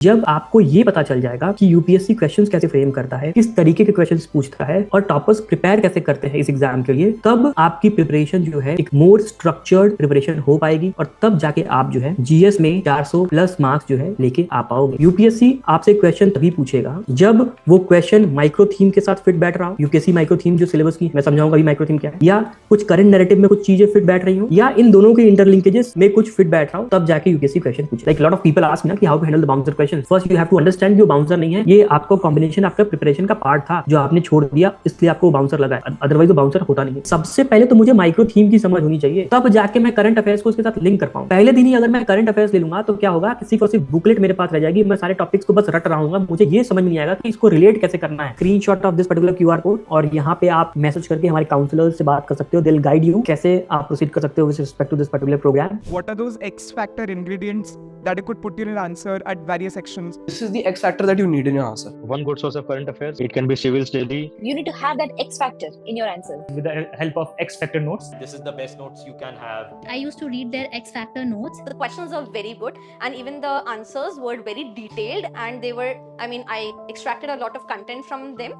जब आपको ये पता चल जाएगा कि यूपीएससी क्वेश्चंस कैसे फ्रेम करता है, किस तरीके के क्वेश्चंस पूछता है और टॉपर्स प्रिपेयर कैसे करते हैं इस एग्जाम के लिए, तब आपकी प्रिपरेशन जो है एक मोर स्ट्रक्चर्ड प्रिपरेशन हो पाएगी और तब जाके आप जो है जीएस में 400 प्लस मार्क्स जो है लेके आ पाओगे। यूपीएससी आपसे क्वेश्चन तभी पूछेगा जब वो क्वेश्चन माइक्रो थीम के साथ फिट बैठ रहा हो। यूपीएससी माइक्रो थीम जो सिलेबस की मैं समझाऊंगा अभी माइक्रो थीम क्या है, या कुछ करंट नैरेटिव में कुछ चीजें फिट बैठ रही हो, या इन दोनों के इंटरलिंकेजेस में कुछ फिट बैठ रहा हो, तब जाके यूपीएससी क्वेश्चन पूछे। Like lot of people ask me ना कि how to handle the bouncer question. First you have to understand जो बाउंसर नहीं है, ये आपका कॉम्बिनेशन आपका प्रिपरेशन का पार्ट था जो आपने छोड़ दिया, इसलिए आपको बाउंसर लगा है, अदरवाइज वो बाउंसर होता नहीं है। सबसे पहले तो मुझे माइक्रो थीम की समझ होनी चाहिए, तब जाके मैं करंट अफेयर्स को उसके साथ लिंक कर पाऊं। पहले दिन ही अगर मैं करंट अफेयर्स ले लूंगा तो क्या होगा, सिर्फ और सिर्फ बुकलेट मेरे पास रह जाएगी, मैं सारे टॉपिक्स को बस रट रहा हूँ, मुझे ये समझ नहीं आएगा कि इसको रिलेट कैसे करना है। Screenshot of this particular QR code और यहाँ पे आप मैसेज करके हमारे काउंसलर से बात कर सकते हो, दे विल गाइड यू कैसे आप प्रोसीड कर सकते हो with respect to this particular program. What are those X factor ingredients that you could put in your answer at various sections? This is the X factor that you need in your answer. One good source of current affairs. It can be civil study. You need to have that X factor in your answer. With the help of X factor notes. This is the best notes you can have. I used to read their X factor notes. The questions are very good and even the answers were very detailed and they were, I extracted a lot of content from them.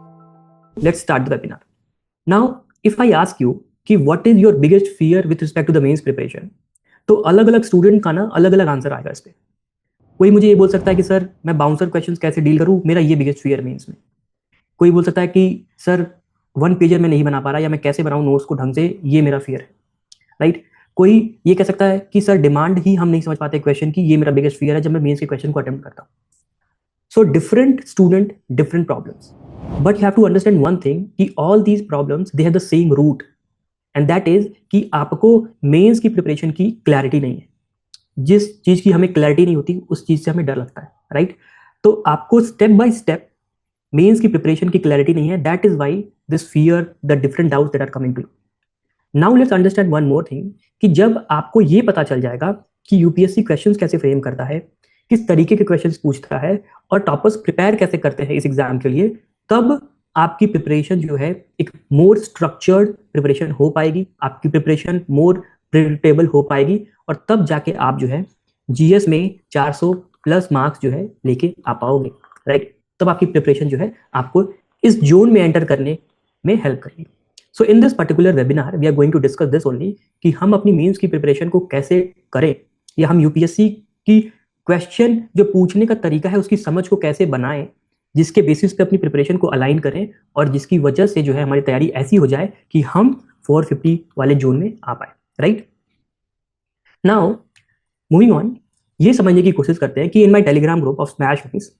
Let's start the webinar. Now, if I ask you कि what is your biggest fear with respect to the mains preparation, तो अलग अलग student का ना अलग अलग answer आएगा इस पे। कोई मुझे ये बोल सकता है कि सर मैं बाउंसर क्वेश्चंस कैसे डील करूं, मेरा ये बिगेस्ट फियर मेंस में। कोई बोल सकता है कि सर वन पेजर में नहीं बना पा रहा, या मैं कैसे बनाऊं नोट्स को ढंग से, ये मेरा फियर है, राइट। कोई ये कह सकता है कि सर डिमांड ही हम नहीं समझ पाते क्वेश्चन की, ये मेरा बिगेस्ट फियर है जब मैं मेंस के क्वेश्चन को अटेम्प्ट करता हूँ। So different student different problems, but you have to understand one thing कि all these problems they have the same root, and that is कि आपको मेंस की प्रिपरेशन की क्लैरिटी नहीं है। जिस चीज की हमें क्लैरिटी नहीं होती उस चीज से हमें डर लगता है, राइट। तो आपको स्टेप बाय स्टेप मेंस की प्रिपरेशन की क्लैरिटी नहीं है, that is why this fear, the different doubts that are coming to you. Now let's understand one more thing कि जब आपको ये पता चल जाएगा कि यूपीएससी क्वेश्चंस कैसे फ्रेम करता है, किस तरीके के क्वेश्चंस पूछता है और टॉपर्स प्रिपेयर कैसे करते हैं इस एग्जाम के लिए, तब आपकी प्रिपरेशन जो है एक मोर स्ट्रक्चर्ड प्रिपरेशन हो पाएगी, आपकी प्रिपरेशन मोर प्रिडिक्टेबल हो पाएगी और तब जाके आप जो है जीएस में 400 प्लस मार्क्स जो है लेके आ पाओगे, राइट। तब आपकी प्रिपरेशन जो है आपको इस जोन में एंटर करने में हेल्प करेगी। So in this particular webinar we are going to discuss this only कि हम अपनी मेंस की प्रिपरेशन को कैसे करें, या हम यूपीएससी की क्वेश्चन जो पूछने का तरीका है उसकी समझ को कैसे बनाएं, जिसके बेसिस पे अपनी प्रिपरेशन को अलाइन करें और जिसकी वजह से जो है हमारी तैयारी ऐसी हो जाए कि हम 450 वाले जोन में आ पाए, राइट। नाउ मूविंग ऑन, ये समझने की कोशिश करते हैं कि in my Telegram group of Smash mains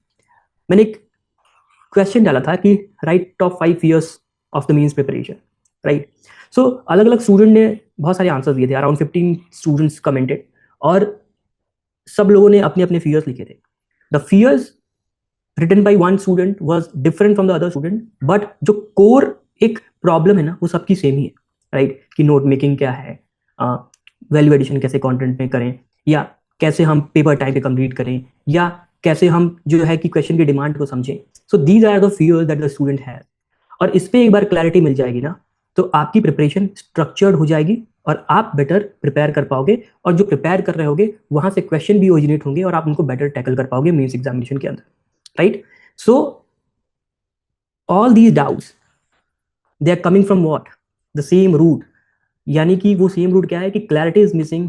मैंने एक क्वेश्चन डाला था कि right top 5 fears of the mains preparation, right. So अलग अलग स्टूडेंट ने बहुत सारे आंसर दिए थे, अराउंड 15 स्टूडेंट्स कमेंटेड और सब लोगों ने अपने अपने फियर्स लिखे थे। The fears written by one student was different from the other student, but जो core एक प्रॉब्लम है ना वो सबकी सेम ही है, राइट। कि नोट मेकिंग क्या है, वैल्यू एडिशन कैसे कंटेंट में करें, या कैसे हम पेपर टाइम पे कंप्लीट करें, या कैसे हम जो है कि क्वेश्चन की डिमांड को समझें। So these are the fears that the student has, और इस पे एक बार क्लैरिटी मिल जाएगी ना तो आपकी प्रिपरेशन स्ट्रक्चर्ड हो जाएगी और आप बेटर प्रिपेयर कर पाओगे, और जो प्रिपेयर कर रहे होगे वहां से क्वेश्चन भी ओरिजिनेट होंगे और आप उनको बेटर टैकल कर पाओगे मेंस एग्जामिनेशन के अंदर, right? So all these doubts they are coming from what? The same root. यानी कि वो सेम रूट क्या है कि clarity is missing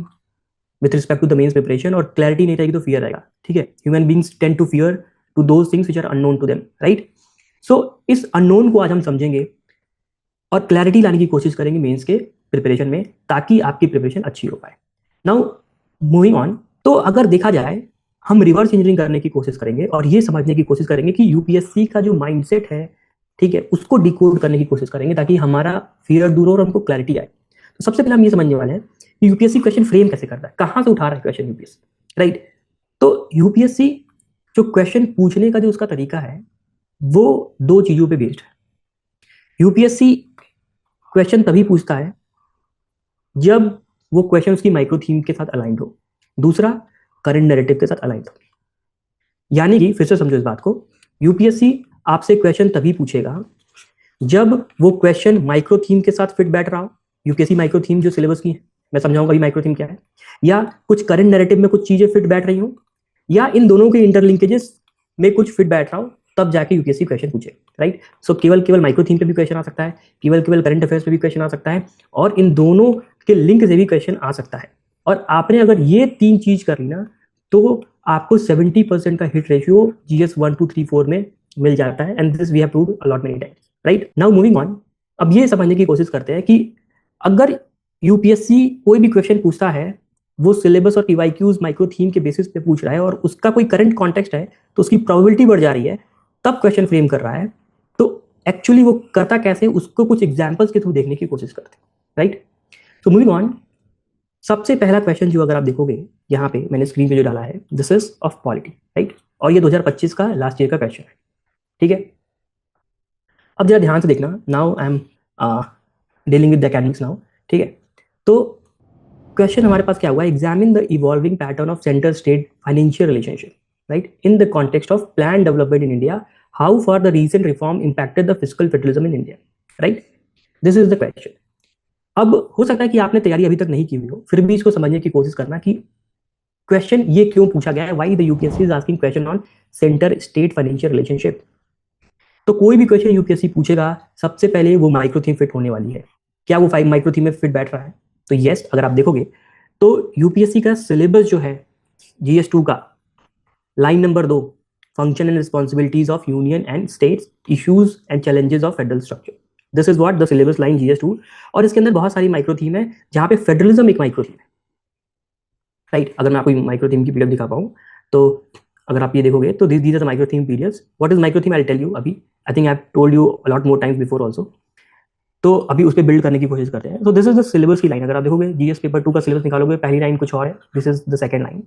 with respect to the mains preparation, और क्लैरिटी नहीं रहेगी तो फियर आएगा, ठीक है। Human beings tend to fear to those things which are unknown to them, right. So इस अननोन को आज हम समझेंगे और क्लैरिटी लाने की कोशिश करेंगे मेंस के प्रिपरेशन में, ताकि आपकी प्रिपरेशन अच्छी हो पाए। नाउ मूविंग ऑन, तो अगर देखा जाए हम रिवर्स इंजीनियरिंग करने की कोशिश करेंगे और ये समझने की कोशिश करेंगे कि यूपीएससी का जो माइंडसेट है, ठीक है, उसको डिकोड करने की कोशिश करेंगे ताकि हमारा फियर दूर हो और हमको क्लैरिटी आए। तो सबसे पहले हम ये समझने वाले हैं कि यूपीएससी क्वेश्चन फ्रेम कैसे करता है, कहाँ से उठा रहा है क्वेश्चन यूपीएससी, राइट। तो यूपीएससी जो क्वेश्चन पूछने का जो उसका तरीका है वो 2 चीजों पे बेस्ड है। यूपीएससी क्वेश्चन तभी पूछता है जब वो क्वेश्चन उसकी माइक्रो थीम के साथ अलाइंड हो, दूसरा करंट नैरेटिव के साथ अलाइन हो। यानी कि फिर से समझो इस बात को, यूपीएससी आपसे क्वेश्चन तभी पूछेगा जब वो क्वेश्चन माइक्रो थीम के साथ फिट बैठ रहा हो। यूपीएससी माइक्रो थीम जो सिलेबस की है मैं समझाऊंगा अभी माइक्रो थीम क्या है, या कुछ करंट नैरेटिव में कुछ चीजें फिट बैठ रही हो, या इन दोनों के इंटरलिंकेजेस में कुछ फिट बैठ रहा हो तब जाके यूपीएससी क्वेश्चन पूछे, राइट। सो केवल माइक्रो थीम पे भी क्वेश्चन आ सकता है, केवल करंट अफेयर्स पे भी क्वेश्चन आ सकता है, और इन दोनों के लिंक से भी क्वेश्चन आ सकता है। और आपने अगर ये 3 चीज कर ली ना तो आपको 70% का हिट रेशियो GS 1 2 3 4 में मिल जाता है, and this we have proved a lot many times, right. Now moving on, अब ये समझने की कोशिश करते हैं कि अगर यूपीएससी कोई भी क्वेश्चन पूछता है, वो सिलेबस और पीवाईक्यूज माइक्रो थीम के बेसिस पे पूछ रहा है और उसका कोई करंट कॉन्टेक्स्ट है तो उसकी प्रोबेबिलिटी बढ़ जा रही है, तब क्वेश्चन फ्रेम कर रहा है, तो एक्चुअली वो करता कैसे, उसको कुछ एग्जाम्पल्स के थ्रू देखने की कोशिश करते हैं, राइट। तो मूविंग ऑन, सबसे पहला क्वेश्चन जो अगर आप देखोगे यहाँ पे मैंने स्क्रीन पे जो डाला है, this is of polity, right, और ये 2025 का लास्ट ईयर का क्वेश्चन है, ठीक है। अब जरा ध्यान से देखना, now I am dealing with the academics now, ठीक है। तो क्वेश्चन हमारे पास क्या हुआ, examine the evolving pattern of centre state financial relationship, right, in the context of plan development in India, how for the recent reform impacted the fiscal federalism in India, right, this is the question. अब हो सकता है कि आपने तैयारी अभी तक नहीं की हुई हो, फिर भी इसको समझने की कोशिश करना कि क्वेश्चन ये क्यों पूछा गया है, why the UPSC is asking question on centre state financial relationship. तो कोई भी क्वेश्चन यूपीएससी पूछेगा, सबसे पहले वो माइक्रो थीम फिट होने वाली है, क्या वो 5 माइक्रो थीम में फिट बैठ रहा है, तो यस, अगर आप देखोगे तो यूपीएससी का सिलेबस जो है GS2 का, line number 2, function and responsibilities of union and states, issues and challenges of federal structure, this is what the syllabus line GS2। और इसके अंदर बहुत सारी माइक्रो थीम है, जहां पे फेडरलिज्म एक माइक्रो थीम है, राइट। अगर मैं आपको माइक्रो थीम की पीडीएफ दिखा पाऊं, तो अगर आप ये देखोगे तो these are the micro theme periods. What is micro theme, I tell you अभी, I think I have told you a lot more times before also. तो अभी उस पर बिल्ड करने की कोशिश करते हैं। तो दिस इज द सिलेबस की लाइन, अगर आप देखोगे GS पेपर 2 का सिलेबस निकालोगे, पहली लाइन कुछ और है, this is the second line.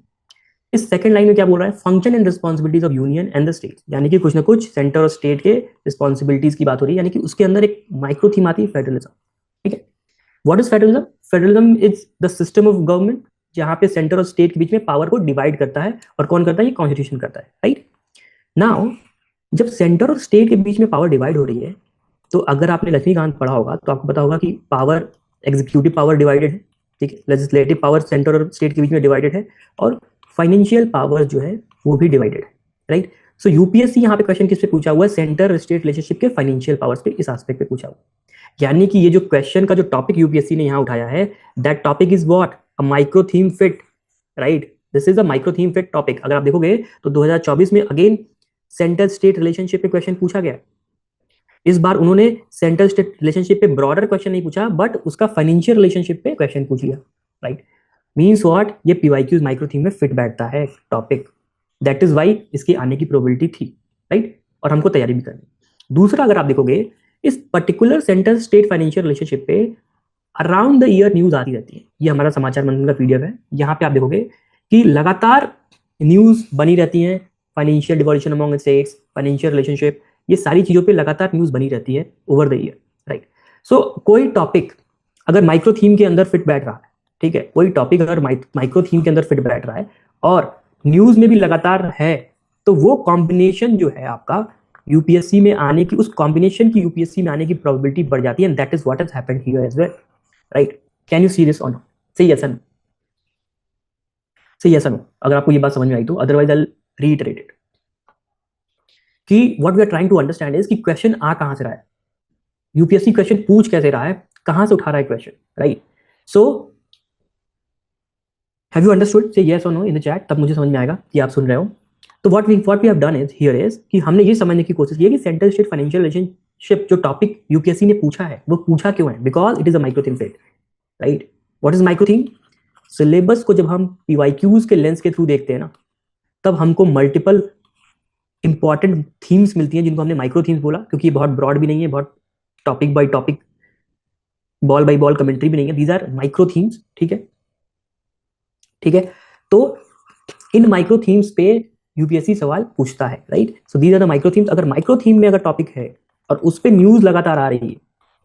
इस सेकंड लाइन में क्या बोल रहा है, function and responsibilities of union and the state, यानी कि कुछ ना कुछ सेंटर और स्टेट के रिस्पॉन्सिबिलिटीज की बात हो रही है, यानी कि उसके अंदर एक माइक्रो थीम आती है फेडरलिज्म, ठीक है। What is federalism, federalism is the system of government जहां पे सेंटर और स्टेट के बीच में पावर को डिवाइड करता है, और कौन करता है, ये कॉन्स्टिट्यूशन करता है, राइट। नाउ जब सेंटर और स्टेट के बीच में पावर डिवाइड हो रही है, तो अगर आपने लक्ष्मीकांत पढ़ा होगा तो आपको पता होगा कि पावर, एग्जीक्यूटिव पावर डिवाइडेड है, ठीक है, लेजिस्लेटिव पावर सेंटर और स्टेट के बीच में डिवाइडेड है, और फाइनेंशियल पावर जो है वो भी डिवाइडेड है, राइट। सो यूपीएससी यहाँ पे क्वेश्चन किस पे पूछा हुआ है, सेंटर स्टेट रिलेशनशिप के फाइनेंशियल पावर्स पे, इस एस्पेक्ट पे पूछा हुआ, यानी कि ये जो क्वेश्चन का जो टॉपिक यूपीएससी ने यहाँ उठाया है, that topic is what, a micro theme fit, right, this is a micro theme fit topic. अगर आप देखोगे तो 2024 में अगेन सेंटर स्टेट रिलेशनशिप पे क्वेश्चन पूछा गया। इस बार उन्होंने सेंटर स्टेट रिलेशनशिप पे ब्रॉडर क्वेश्चन नहीं पूछा, बट उसका फाइनेंशियल रिलेशनशिप पे क्वेश्चन पूछ लिया, राइट। मीन्स व्हाट, ये पीवाईक्यूज माइक्रो थीम में फिट बैठता है टॉपिक, दैट इज वाई इसके आने की प्रोबेबिलिटी थी, राइट, और हमको तैयारी भी करनी। दूसरा, अगर आप देखोगे इस particular centre state financial relationship पे अराउंड द ईयर न्यूज आती रहती है। ये हमारा समाचार मंथन का पीडीएफ है, यहाँ पे आप देखोगे कि लगातार न्यूज बनी रहती है, financial devolution among states, financial relationship, ये सारी चीजों पे लगातार न्यूज बनी रहती है ओवर द ईयर, राइट। सो कोई टॉपिक अगर माइक्रो थीम के अंदर फिट बैठ रहा है, ठीक है, कोई टॉपिक अगर माइक्रो थीम के अंदर फिट बैठ रहा है और न्यूज में भी लगातार है, तो वो कॉम्बिनेशन जो है आपका यूपीएससी में आने की, उस कॉम्बिनेशन की यूपीएससी में आने की प्रोबेबिलिटी बढ़ जाती है, and that is what has happened here as well, right. Can you see this or not, say yes no, say yes no, अगर आपको ये बात समझ में आई तो, otherwise I will reiterate it कि what we are trying to understand is कि क्वेश्चन आ कहां से रहा है, यूपीएससी क्वेश्चन पूछ कैसे रहा है, कहां से उठा रहा है question, right. So have you understood, से यस और नो इन द चैट, तब मुझे समझ में आएगा कि आप सुन रहे हो। तो what we have done is here is कि हमने ये समझने की कोशिश की है कि सेंट्रल स्टेट फाइनेंशियल रिलेशनशिप जो टॉपिक यूपीएससी ने पूछा है, वो पूछा क्यों है, because it is a micro theme fit, right. What is micro theme, syllabus को जब हम पीवाईक्यूज के लेंस के थ्रू देखते हैं ना, तब हमको मल्टीपल इंपॉर्टेंट थीम्स मिलती हैं, जिनको हमने माइक्रो थीम्स बोला, क्योंकि ये बहुत ब्रॉड भी नहीं है, बहुत topic by topic, ball by ball commentary भी नहीं है, दीज आर माइक्रो थीम्स, ठीक है, ठीक है। तो इन माइक्रो थीम्स पे यूपीएससी सवाल पूछता है, right. So these are the micro themes. अगर माइक्रो थीम में अगर टॉपिक है और उस पे न्यूज लगातार आ रही है,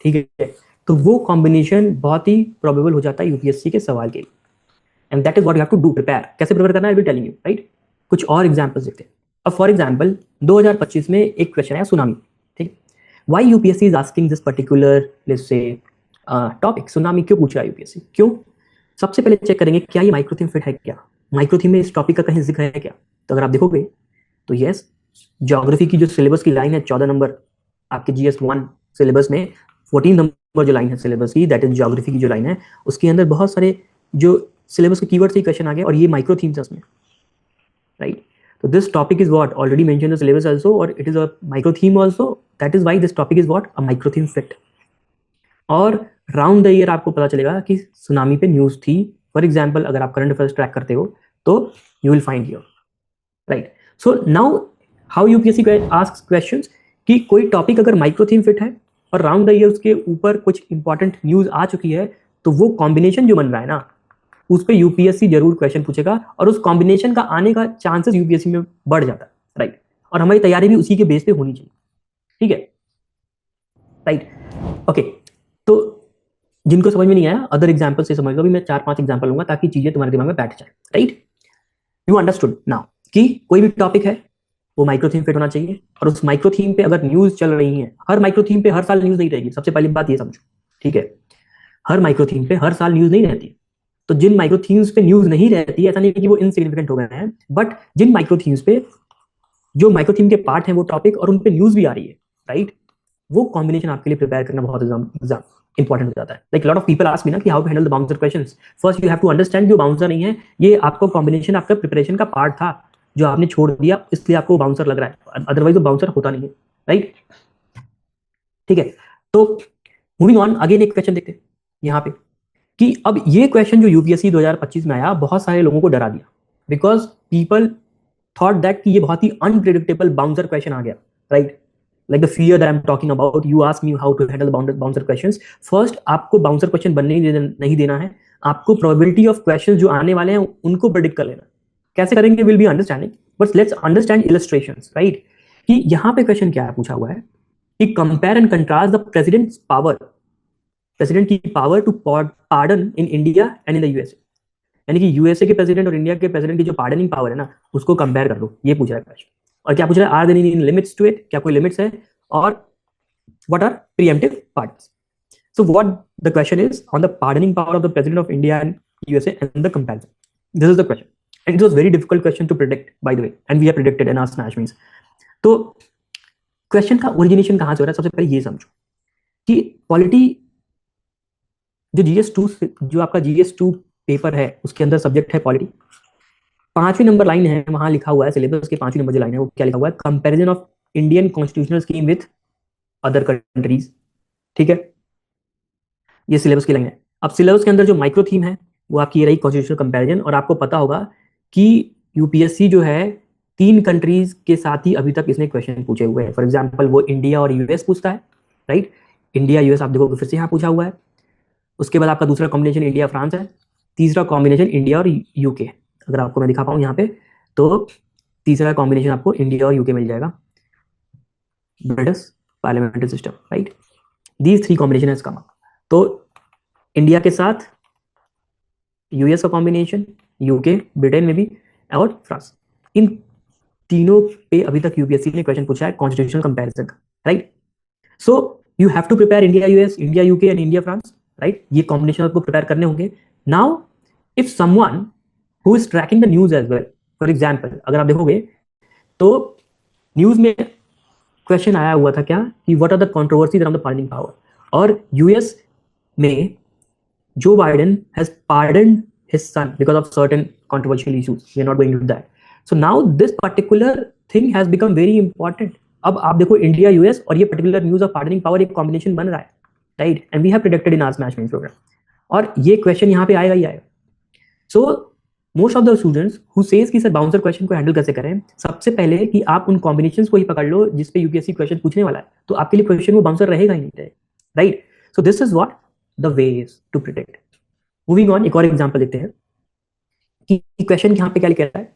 ठीक है, तो वो कॉम्बिनेशन बहुत ही प्रोबेबल हो जाता है यूपीएससी के सवाल के लिए, and that is what you have to do, prepare. कैसे प्रिपेयर करना है, I will telling you, right. कुछ और एग्जांपल्स देखते हैं। अब फॉर एग्जांपल 2025 में एक क्वेश्चन है सुनामी, ठीक। Why UPSC is asking this particular, let's say topic, tsunami क्यों पूछ रहा है यूपीएससी, क्यों? सबसे पहले चेक करेंगे क्या ये माइक्रो थीम फिट है, क्या माइक्रो थीम में इस टॉपिक का कहीं जिक्र है क्या। तो अगर आप देखोगे तो यस, ज्योग्राफी की जो सिलेबस की लाइन है 14 नंबर आपके GS1 सिलेबस में, 14 नंबर जो लाइन है सिलेबस की, दैट इज ज्योग्राफी की जो लाइन है, उसके अंदर बहुत सारे जो सिलेबस के कीवर्ड से क्वेश्चन आ गए और ये माइक्रो थीम्स है उसमें, राइट? तो this topic is what already mentioned the syllabus also और it is a micro theme also, that is why this topic is what a micro theme fit. और round the year आपको पता चलेगा कि tsunami पे news थी, for example अगर आप करंट अफेयर्स ट्रैक करते हो तो you will find here, right? So now how UPSC asks questions कि कोई टॉपिक अगर माइक्रो थीम फिट है और राउंड द ईयर उसके ऊपर कुछ इंपॉर्टेंट न्यूज़ आ चुकी है, तो वो कॉम्बिनेशन जो बन रहा है ना, उस पर यूपीएससी जरूर क्वेश्चन पूछेगा और उस कॉम्बिनेशन का आने का चांसेस यूपीएससी में बढ़ जाता है, राइट? और हमारी तैयारी भी उसी के बेस पे होनी चाहिए, ठीक है, राइट? ओके, तो जिनको समझ में नहीं आया अदर एग्जांपल से समझ लो, अभी मैं 4-5 एग्जांपल लूंगा ताकि चीजें तुम्हारे दिमाग में बैठ जाए, राइट? यू अंडरस्टूड नाउ कि कोई भी टॉपिक है वो माइक्रो थीम फिट होना चाहिए और उस माइक्रो थीम पे अगर न्यूज चल रही है, हर माइक्रो थीम पे हर साल न्यूज नहीं रहेगी, सबसे पहली बात ये समझो, ठीक है? हर माइक्रो थीम पे हर साल न्यूज नहीं रहती। तो जिन माइक्रो थीम्स पे न्यूज नहीं रहती, ऐसा नहीं कि वो इनसिग्निफिकेंट हो गए हैं, बट जिन माइक्रो थीम्स पे जो माइक्रो थीम के पार्ट हैं वो टॉपिक और उन पे न्यूज भी आ रही है, राइट? वो कॉम्बिनेशन आपके लिए प्रिपेयर करना बहुत एग्जाम इंपॉर्टेंट हो जाता है। Like lot of people ask me ना कि how to handle the bouncer questions. First you have to understand जो बाउंसर नहीं है, ये आपको कॉम्बिनेशन आपका प्रिपरेशन का पार्ट था जो आपने छोड़ दिया, इसलिए आपको बाउंसर लग रहा है, अदरवाइज वो बाउंसर होता नहीं है, राइट? ठीक है, तो मूविंग ऑन, अगेन एक क्वेश्चन देखते हैं यहाँ पे कि अब ये क्वेश्चन जो यूपीएससी 2025 में आया बहुत सारे लोगों को डरा दिया, बिकॉज पीपल थॉट दैट कि ये बहुत ही अनप्रेडिक्टेबल बाउंसर क्वेश्चन आ गया, right? Like the fear that I'm talking about, you ask me how to handle bouncer questions. First, आपको bouncer question बनने नहीं देना है, आपको probability of questions जो आने वाले हैं उनको predict कर लेना। कैसे करेंगे will be understanding, but let's understand illustrations, right? कि यहाँ पे question क्या है पूछा हुआ है कि compare and contrast the president's power, president की power to pardon in India and in the USA, यानी कि USA के president और India के president की जो pardoning power है ना, उसको compare कर लो, ये पूछ रहा है question। और क्या पूछ रहा है, are there any limits to it, क्या कोई लिमिट्स है, और what are preemptive parts. So what the question is on the pardoning power of the president of India and USA and the comparison, this is the question and it was very difficult question to predict by the way, and we have predicted in our Smash mains. तो question का origination कहां से हो रहा है, सबसे पहले ये समझो कि पॉलिटी जो GS2 जो आपका GS2 पेपर है उसके अंदर सब्जेक्ट है पॉलिटी, 5वीं नंबर लाइन है, वहां लिखा हुआ है सिलेबस के 5वीं नंबर जो लाइन है वो क्या लिखा हुआ है, comparison of Indian constitutional scheme with other countries, ठीक है? ये सिलेबस की लाइन है। अब सिलेबस के अंदर जो माइक्रो थीम है वो आपकी ये रही कॉन्स्टिट्यूशनल कंपैरिजन, और आपको पता होगा कि यूपीएससी जो है 3 कंट्रीज के साथ ही अभी तक इसने क्वेश्चन पूछे हुए हैं। फॉर एग्जाम्पल वो इंडिया और यूएस पूछता है, राइट? इंडिया यूएस आप देखोगे फिर से यहाँ पूछा हुआ है। उसके बाद आपका दूसरा कॉम्बिनेशन इंडिया फ्रांस है, तीसरा कॉम्बिनेशन इंडिया और यूके, अगर आपको मैं दिखा पाऊँ यहाँ पे तो तीसरा कॉम्बिनेशन आपको इंडिया और यूके मिल जाएगा, British parliamentary system, right? These 3 combination है इसका। तो इंडिया के साथ यूएस का कॉम्बिनेशन, यूके, ब्रिटेन में भी, और फ्रांस, इन तीनों पे अभी तक यूपीएससी ने क्वेश्चन पूछा है कॉन्स्टिट्यूशनल कंपैरिजन का, right? So you have to prepare India US, India UK and India France, right? ये कॉम्बिनेशन आपको प्रिपेयर करने होंगे। Now if someone who is tracking the news as well, for example अगर आप देखोगे तो न्यूज में क्वेश्चन आया हुआ था क्या कि what are the controversies around the pardoning power, और यूएस में जो Biden has pardoned his son because of certain controversial issues, we are not going to that. So now this particular thing has become very important. अब आप देखो India US और ये particular news of pardoning power एक combination बन रहा है, राइट? And we have predicted in our Smash mains programme, और ये क्वेश्चन यहाँ पे आएगा ही आएगा। So most of the students who says कि सर बाउंसर क्वेश्चन को हैंडल कैसे करें, सबसे पहले कि आप उन कॉम्बिनेशंस को ही पकड़ लो जिस पे यूपीएससी क्वेश्चन पूछने वाला है, तो आपके लिए क्वेश्चन वो बाउंसर रहेगा ही नहीं, right? So this is what the ways to predict. Moving on, एक और एग्जांपल देखते हैं कि क्वेश्चन यहाँ पे क्या लिखा है,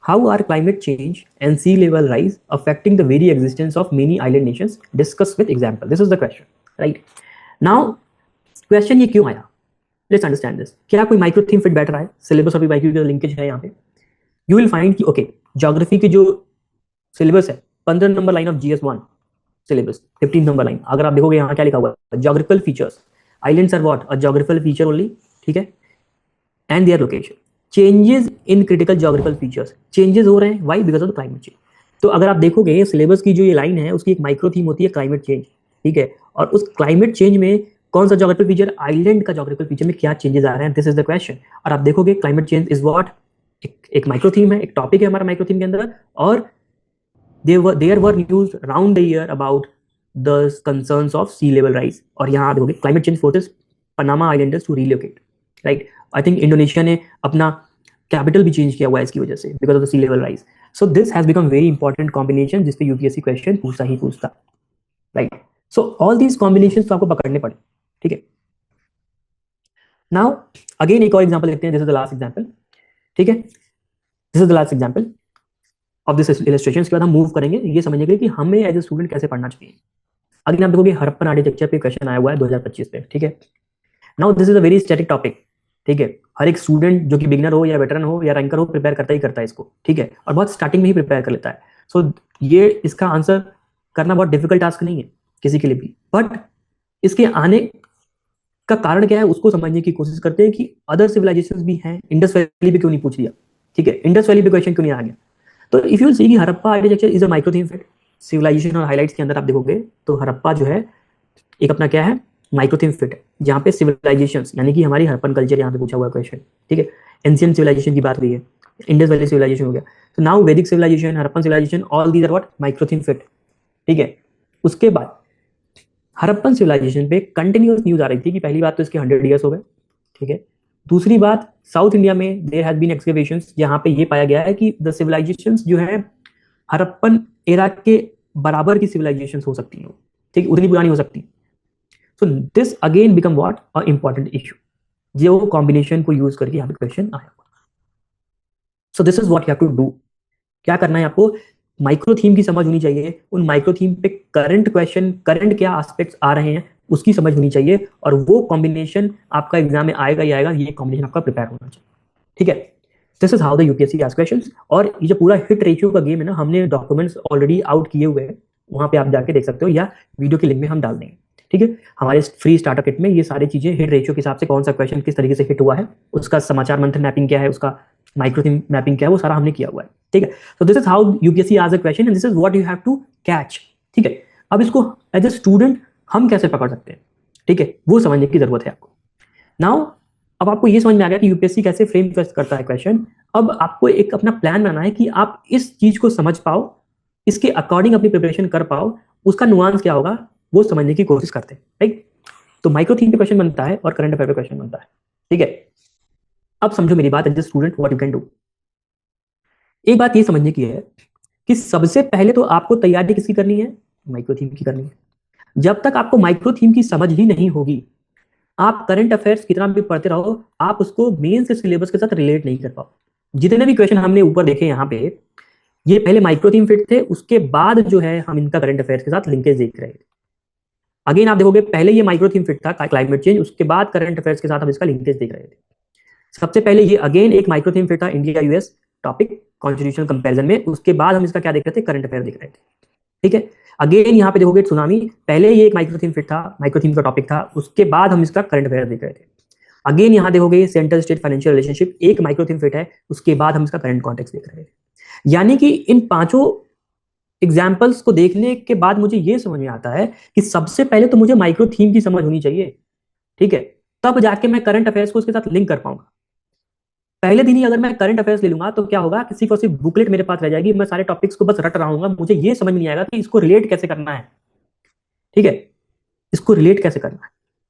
how are climate change and sea level rise affecting the very existence of many island nations, discuss with example. This is the question, right? Now question ये क्यों आया, लेट्स अंडरस्टैंड दिस। क्या कोई माइक्रो थीम फिट बैठ रहा है, syllabus और micro का लिंकेज है यहाँ पे? यू विल फाइंड कि ओके ज्योग्राफी की जो सिलेबस है 15 number line of GS1 syllabus, 15 number line, अगर आप देखोगे यहाँ क्या लिखा हुआ है, geographical features, islands are what, a geographical feature only, ठीक है, and their location, changes in critical geographical features, changes हो रहे हैं, why? Because of the climate change. तो अगर आप देखोगे सिलेबस की जो ये लाइन है उसकी एक माइक्रो थीम होती है क्लाइमेट चेंज, ठीक है, और उस क्लाइमेट चेंज में कौन सा जोग्राफिकल फीचर, आइलैंड का जोग्राफिकल फीचर में क्या चेंजेस आ रहे हैं, दिस इज द क्वेश्चन। और आप देखोगे क्लाइमेट चेंज इज व्हाट, एक माइक्रो थीम है, एक टॉपिक है हमारा माइक्रो थीम के अंदर, और there were news round the year about the concerns of sea level rise. और यहाँ आप देखोगे climate change forces Panama islanders to relocate, right. I think Indonesia ने अपना कैपिटल भी चेंज किया हुआ है इसकी वजह से, because of the sea level rise. So this has become very important combination जिसपे यूपीएससी क्वेश्चन पूछता ही पूछता, right. So all these combination तो आपको पकड़ने पड़े, ठीक है। नाउ अगेन एक और एग्जांपल लेते हैं, this is the last example, ठीक है, this is the last example of this illustration. के बाद हम मूव करेंगे ये समझने के लिए कि हमें एज ए स्टूडेंट कैसे पढ़ना चाहिए। अगेन आप देखोगे हड़प्पन आर्किटेक्चर पे क्वेश्चन आया हुआ है 2025 पे, ठीक है। Now this is a very static topic, ठीक है, हर एक स्टूडेंट जो कि बिगनर हो या वेटरन हो या रैंकर हो प्रिपेयर करता ही करता है इसको, ठीक है, और बहुत स्टार्टिंग में ही प्रिपेयर कर लेता है। सो ये इसका आंसर करना बहुत डिफिकल्ट टास्क नहीं है किसी के लिए भी, बट इसके आने का कारण क्या है उसको समझने की कोशिश करते हैं कि अदर सिविलाइजेशंस भी हैं, इंडस वैली पे क्यों नहीं पूछ लिया, ठीक है, इंडस वैली पे क्वेश्चन क्यों नहीं आ गया। तो इफ यू सी कि Harappa architecture is a micro theme fit civilization और हाइलाइट्स के अंदर आप देखोगे तो हड़प्पा जो है एक अपना क्या है माइक्रो थीम फिट है, जहाँ पे सिविलाइजेशंस यानी कि हमारी हड़प्पन कल्चर यहाँ पे पूछा हुआ क्वेश्चन, ठीक है, एंशिएंट सिविलाइजेशन की बात हुई है, इंडस वैली सिविलाइजेशन हो गया, तो now Vedic civilization, Harappan civilization, all these are what micro theme fit, ठीक है। उसके बाद हड़प्पन सिविलाइजेशन पे कंटिन्यूअस न्यूज आ रही थी कि पहली बात तो इसके 100 ईयर्स हो गए, ठीक है। दूसरी बात साउथ इंडिया में देयर हैज बीन एक्सकेवेशंस जहाँ पे ये पाया गया है कि द सिविलाइजेशंस जो है हड़प्पन एरा के बराबर की सिविलाइजेशंस हो सकती हैं, ठीक, उतनी पुरानी हो सकती। So this again become what a important issue, जो कॉम्बिनेशन को यूज करके यहाँ पे क्वेश्चन आया। So this is what you have to do, क्या करना है आपको, माइक्रो थीम की समझ होनी चाहिए, उन माइक्रो थीम पे करंट क्वेश्चन, करंट क्या एस्पेक्ट्स आ रहे हैं उसकी समझ होनी चाहिए, और वो कॉम्बिनेशन आपका एग्जाम में आएगा ही आएगा, ये कॉम्बिनेशन आपका प्रिपेयर होना चाहिए, ठीक है। This is how the UPSC asks questions. और ये जो पूरा हिट रेशियो का गेम है ना, हमने डॉक्यूमेंट्स ऑलरेडी आउट किए हुए हैं, वहां पे आप जाके देख सकते हो या वीडियो के लिंक में हम डाल देंगे, ठीक है। हमारे फ्री स्टार्टर किट में ये सारी चीजें हिट रेशियो के हिसाब से कौन सा क्वेश्चन किस तरीके से हिट हुआ है, उसका समाचार मंथन मैपिंग क्या है, उसका माइक्रो थीम मैपिंग क्या है, वो सारा हमने किया हुआ है, ठीक है। So this is how UPSC asks a question and this is what you have to catch, ठीक है। अब इसको एज ए स्टूडेंट हम कैसे पकड़ सकते हैं, ठीक है, वो समझने की जरूरत है आपको। नाउ अब आपको ये समझ में आ गया कि यूपीएससी कैसे फ्रेम करता है क्वेश्चन। अब आपको एक अपना प्लान बनाना है कि आप इस चीज को समझ पाओ, इसके अकॉर्डिंग अपनी प्रिपरेशन कर पाओ, उसका नुआंस क्या होगा वो समझने की कोशिश करते हैं, राइट। तो माइक्रो थीम पे क्वेश्चन बनता है और करंट अफेयर पे क्वेश्चन बनता है, ठीक है। अब समझो मेरी बात as a student what you can do. एक बात ये समझने की है कि सबसे पहले तो आपको तैयारी किसकी करनी है, माइक्रो थीम की करनी है। जब तक आपको माइक्रो थीम की समझ ही नहीं होगी, आप करंट अफेयर्स कितना भी पढ़ते रहो, आप उसको मेंस के सिलेबस के साथ रिलेट नहीं कर पाओ। जितने भी क्वेश्चन हमने ऊपर देखे यहाँ पे, ये पहले माइक्रो थीम फिट थे, उसके बाद जो है हम इनका करंट अफेयर्स के साथ लिंकेज देख रहे थे। अगेन आप देखोगे पहले ये माइक्रो थीम फिट था क्लाइमेट चेंज, उसके बाद करंट अफेयर्स के साथ हम इसका लिंकेज देख रहे थे। सबसे पहले ये अगेन एक माइक्रो थीम फिट था India US topic constitutional comparison में, उसके बाद हम इसका क्या देख रहे थे, करंट अफेयर देख रहे थे, ठीक है। अगेन यहाँ पे देखोगे सुनामी, पहले ये एक माइक्रो थीम फिट था, माइक्रो थीम का टॉपिक था, उसके बाद हम इसका करंट अफेयर देख रहे थे। अगेन यहाँ देखोगे सेंट्रल स्टेट फाइनेंशियल रिलेशनशिप एक माइक्रो थीम फिट है, उसके बाद हम इसका करंट कॉन्टेक्स्ट देख रहे थे। यानी कि इन पांचों एग्जाम्पल्स को देखने के बाद मुझे ये समझ में आता है कि सबसे पहले तो मुझे माइक्रो थीम की समझ होनी चाहिए, ठीक है, तब जाके मैं करंट अफेयर्स को उसके साथ लिंक कर पाऊंगा। पहले दिन ही अगर मैं करंट अफेयर्स ले लूंगा तो क्या होगा, किसी को सिर्फ बुकलेट मेरे पास रह जाएगी, मैं सारे टॉपिक्स को बस रट रहा हूँ, मुझे ये समझ में नहीं आएगा कि इसको रिलेट कैसे करना है, ठीक है, इसको रिलेट कैसे करना है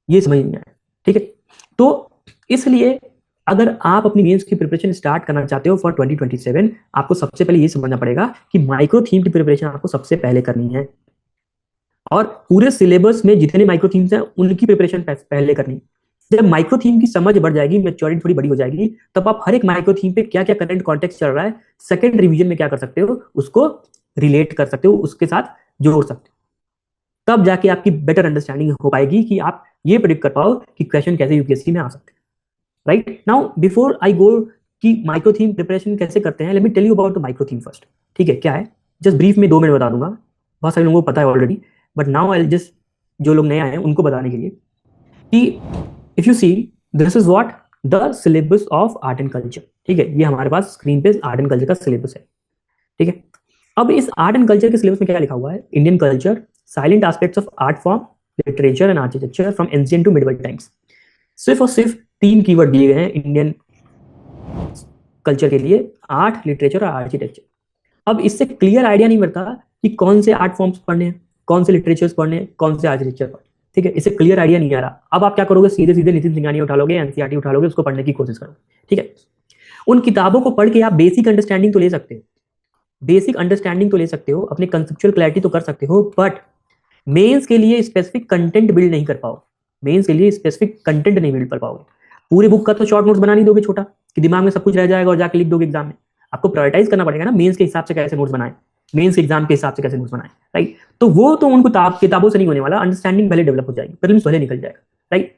ये समझ नहीं आया, ठीक है। तो इसलिए अगर आप अपनी मेंस की प्रिपरेशन स्टार्ट करना चाहते हो फॉर 2027, आपको सबसे पहले ये समझना पड़ेगा कि माइक्रो थीम की प्रिपरेशन आपको सबसे पहले करनी है, और पूरे सिलेबस में जितने माइक्रो थीम्स हैं उनकी प्रिपरेशन पहले करनी है। जब माइक्रो थीम की समझ बढ़ जाएगी, मैच्योरिटी थोड़ी बड़ी हो जाएगी, तब आप हर एक माइक्रो थीम पे क्या क्या करंट कॉन्टेक्स्ट चल रहा है, सेकंड रिवीजन में क्या कर सकते हो, उसको रिलेट कर सकते हो, उसके साथ जोड़ सकते हो, तब जाके आपकी बेटर अंडरस्टैंडिंग हो पाएगी कि आप ये प्रेडिक्ट कर पाओ कि क्वेश्चन कैसे यूपीएससी में आ सकते हैं, right. Now before I go कि माइक्रो थीम प्रिपरेशन कैसे करते हैं, let me tell you about the micro theme first, ठीक है। क्या है, जस्ट ब्रीफ में 2 मिनट बता दूंगा, बहुत सारे लोगों को पता है already, but now I just जो लोग नए आए हैं उनको बताने के लिए कि if you see this is what the syllabus of art and culture, ठीक है, ये हमारे पास स्क्रीन पे आर्ट एंड कल्चर का सिलेबस है, ठीक है। अब इस आर्ट एंड कल्चर के सिलेबस में क्या लिखा हुआ है? Indian culture, salient aspects of art form, literature and architecture from ancient to medieval times. सिर्फ और सिर्फ 3 कीवर्ड दिए गए हैं इंडियन कल्चर के लिए, आर्ट, लिटरेचर और आर्किटेक्चर। अब इससे क्लियर आइडिया नहीं मिलता कि कौन से आर्ट फॉर्म्स पढ़ने हैं, कौन से लिटरेचर्स पढ़ने हैं, कौन से आर्किटेक्चर पढ़ने हैं। ठीक है, इससे क्लियर आइडिया नहीं आ रहा। अब आप क्या करोगे? सीधे सीधे नितिन सिंघानिया उठा लोगे, एनसीईआरटी उठा लोगे, उसको पढ़ने की कोशिश करो। ठीक है, उन किताबों को पढ़ के आप बेसिक अंडरस्टैंडिंग तो ले सकते हो, बेसिक अंडरस्टैंडिंग तो ले सकते हो, अपने कंसेप्चुअल क्लैरिटी तो कर सकते हो, बट मेंस के लिए स्पेसिफिक कंटेंट बिल्ड नहीं कर पाओ। मेंस के लिए स्पेसिफिक कंटेंट नहीं बिल्ड कर पाओगे। पूरे बुक का तो शॉर्ट नोट्स बना नहीं दोगे छोटा कि दिमाग में सब कुछ रह जाएगा और जाके लिख दोगे एग्जाम में। आपको प्रायोरिटाइज करना पड़ेगा ना, मेंस के हिसाब से कैसे नोट्स बनाए, मेंस एग्जाम के हिसाब से कैसे नोट्स बनाए, राइट? तो वो तो उनको किताबों से नहीं होने वाला, अंडरस्टैंडिंग पहले डेवलप हो जाएगी, प्रीलिम्स पहले निकल जाएगा, राइट?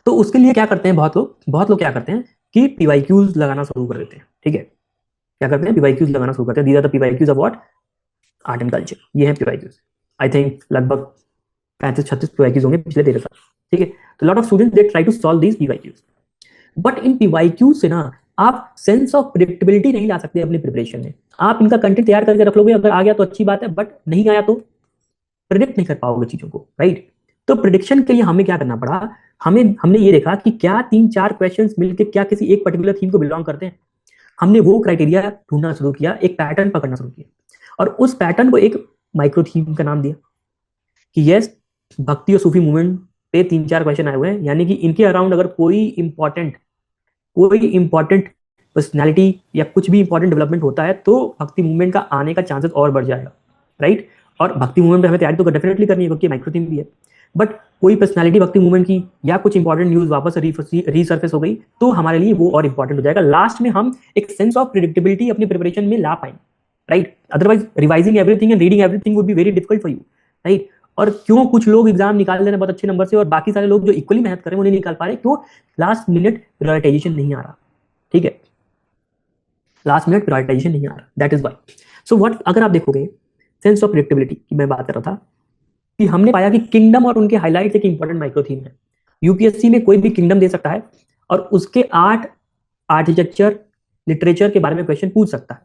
तो उसके लिए क्या करते हैं बहुत लोग क्या करते हैं कि पीवाईक्यूज लगाना शुरू कर देते हैं। ठीक है, क्या करते हैं? पीवाईक्यूज लगाना शुरू करते हैं। These are the PYQs of what? Art and culture. ये है पीवाईक्यूज। आई थिंक लगभग 35-36 पीवाईक्यूज होंगे पिछले 13 साल। ठीक है, तो lot of students they try to solve these PYQs, but इन पीवाईक्यूज से ना आप सेंस ऑफ प्रेडिक्टेबिलिटी नहीं ला सकते अपने प्रिपरेशन में। आप इनका कंटेंट तैयार करके रख लोगे, अगर आ गया तो अच्छी बात है, बट नहीं आया तो प्रिडिक्ट नहीं कर पाओगे चीजों को, राइट? तो प्रिडिक्शन के लिए हमें क्या करना पड़ा? हमने ये देखा कि क्या 3-4 क्वेश्चंस मिलके क्या किसी एक पर्टिकुलर थीम को बिलोंग करते हैं। हमने वो क्राइटेरिया ढूंढना शुरू किया, एक पैटर्न पकड़ना शुरू किया, और उस पैटर्न को एक माइक्रो थीम का नाम दिया कि यस, भक्ति और सूफी मूवमेंट पे 3-4 क्वेश्चन आए हुए हैं, यानी कि इनके अराउंड अगर कोई इंपॉर्टेंट पर्सनैलिटी या कुछ भी इंपॉर्टेंट डेवलपमेंट होता है तो भक्ति मूवमेंट का आने का चांसेस और बढ़ जाएगा, राइट? और भक्ति मूवमेंट पे हमें तैयारी तो डेफिनेटली करनी है क्योंकि माइक्रो थीम भी है, बट कोई पर्सनैलिटी भक्ति मूवमेंट की या कुछ इंपॉर्टेंट न्यूज वापस रीसर्फेस हो गई तो हमारे लिए वो और इंपॉर्टेंट हो जाएगा। लास्ट में हम एक सेंस ऑफ प्रेडिक्टेबिलिटी अपनी प्रिपरेशन में ला पाएंगे, right? Otherwise revising everything and reading everything would be very difficult for you, right? और क्यों कुछ लोग एग्जाम निकाल ले रहे हैं बहुत अच्छे नंबर से और बाकी सारे लोग जो इक्वली मेहनत कर रहे हैं वो नहीं निकाल पा रहे? क्यों? लास्ट मिनट प्रायोरिटाइजेशन नहीं आ रहा। ठीक है, लास्ट मिनट प्रायोरिटाइजेशन नहीं आ रहा, that is why. So what, अगर आप देखोगे सेंस ऑफ प्रेडिक्टेबिलिटी की मैं बात कर रहा था कि हमने पाया कि किंगडम और उनके हाईलाइट्स एक इंपॉर्टेंट माइक्रो थीम है। यूपीएससी में कोई भी किंगडम दे सकता है और उसके आर्ट, आर्किटेक्चर, लिटरेचर के बारे में क्वेश्चन पूछ सकता है।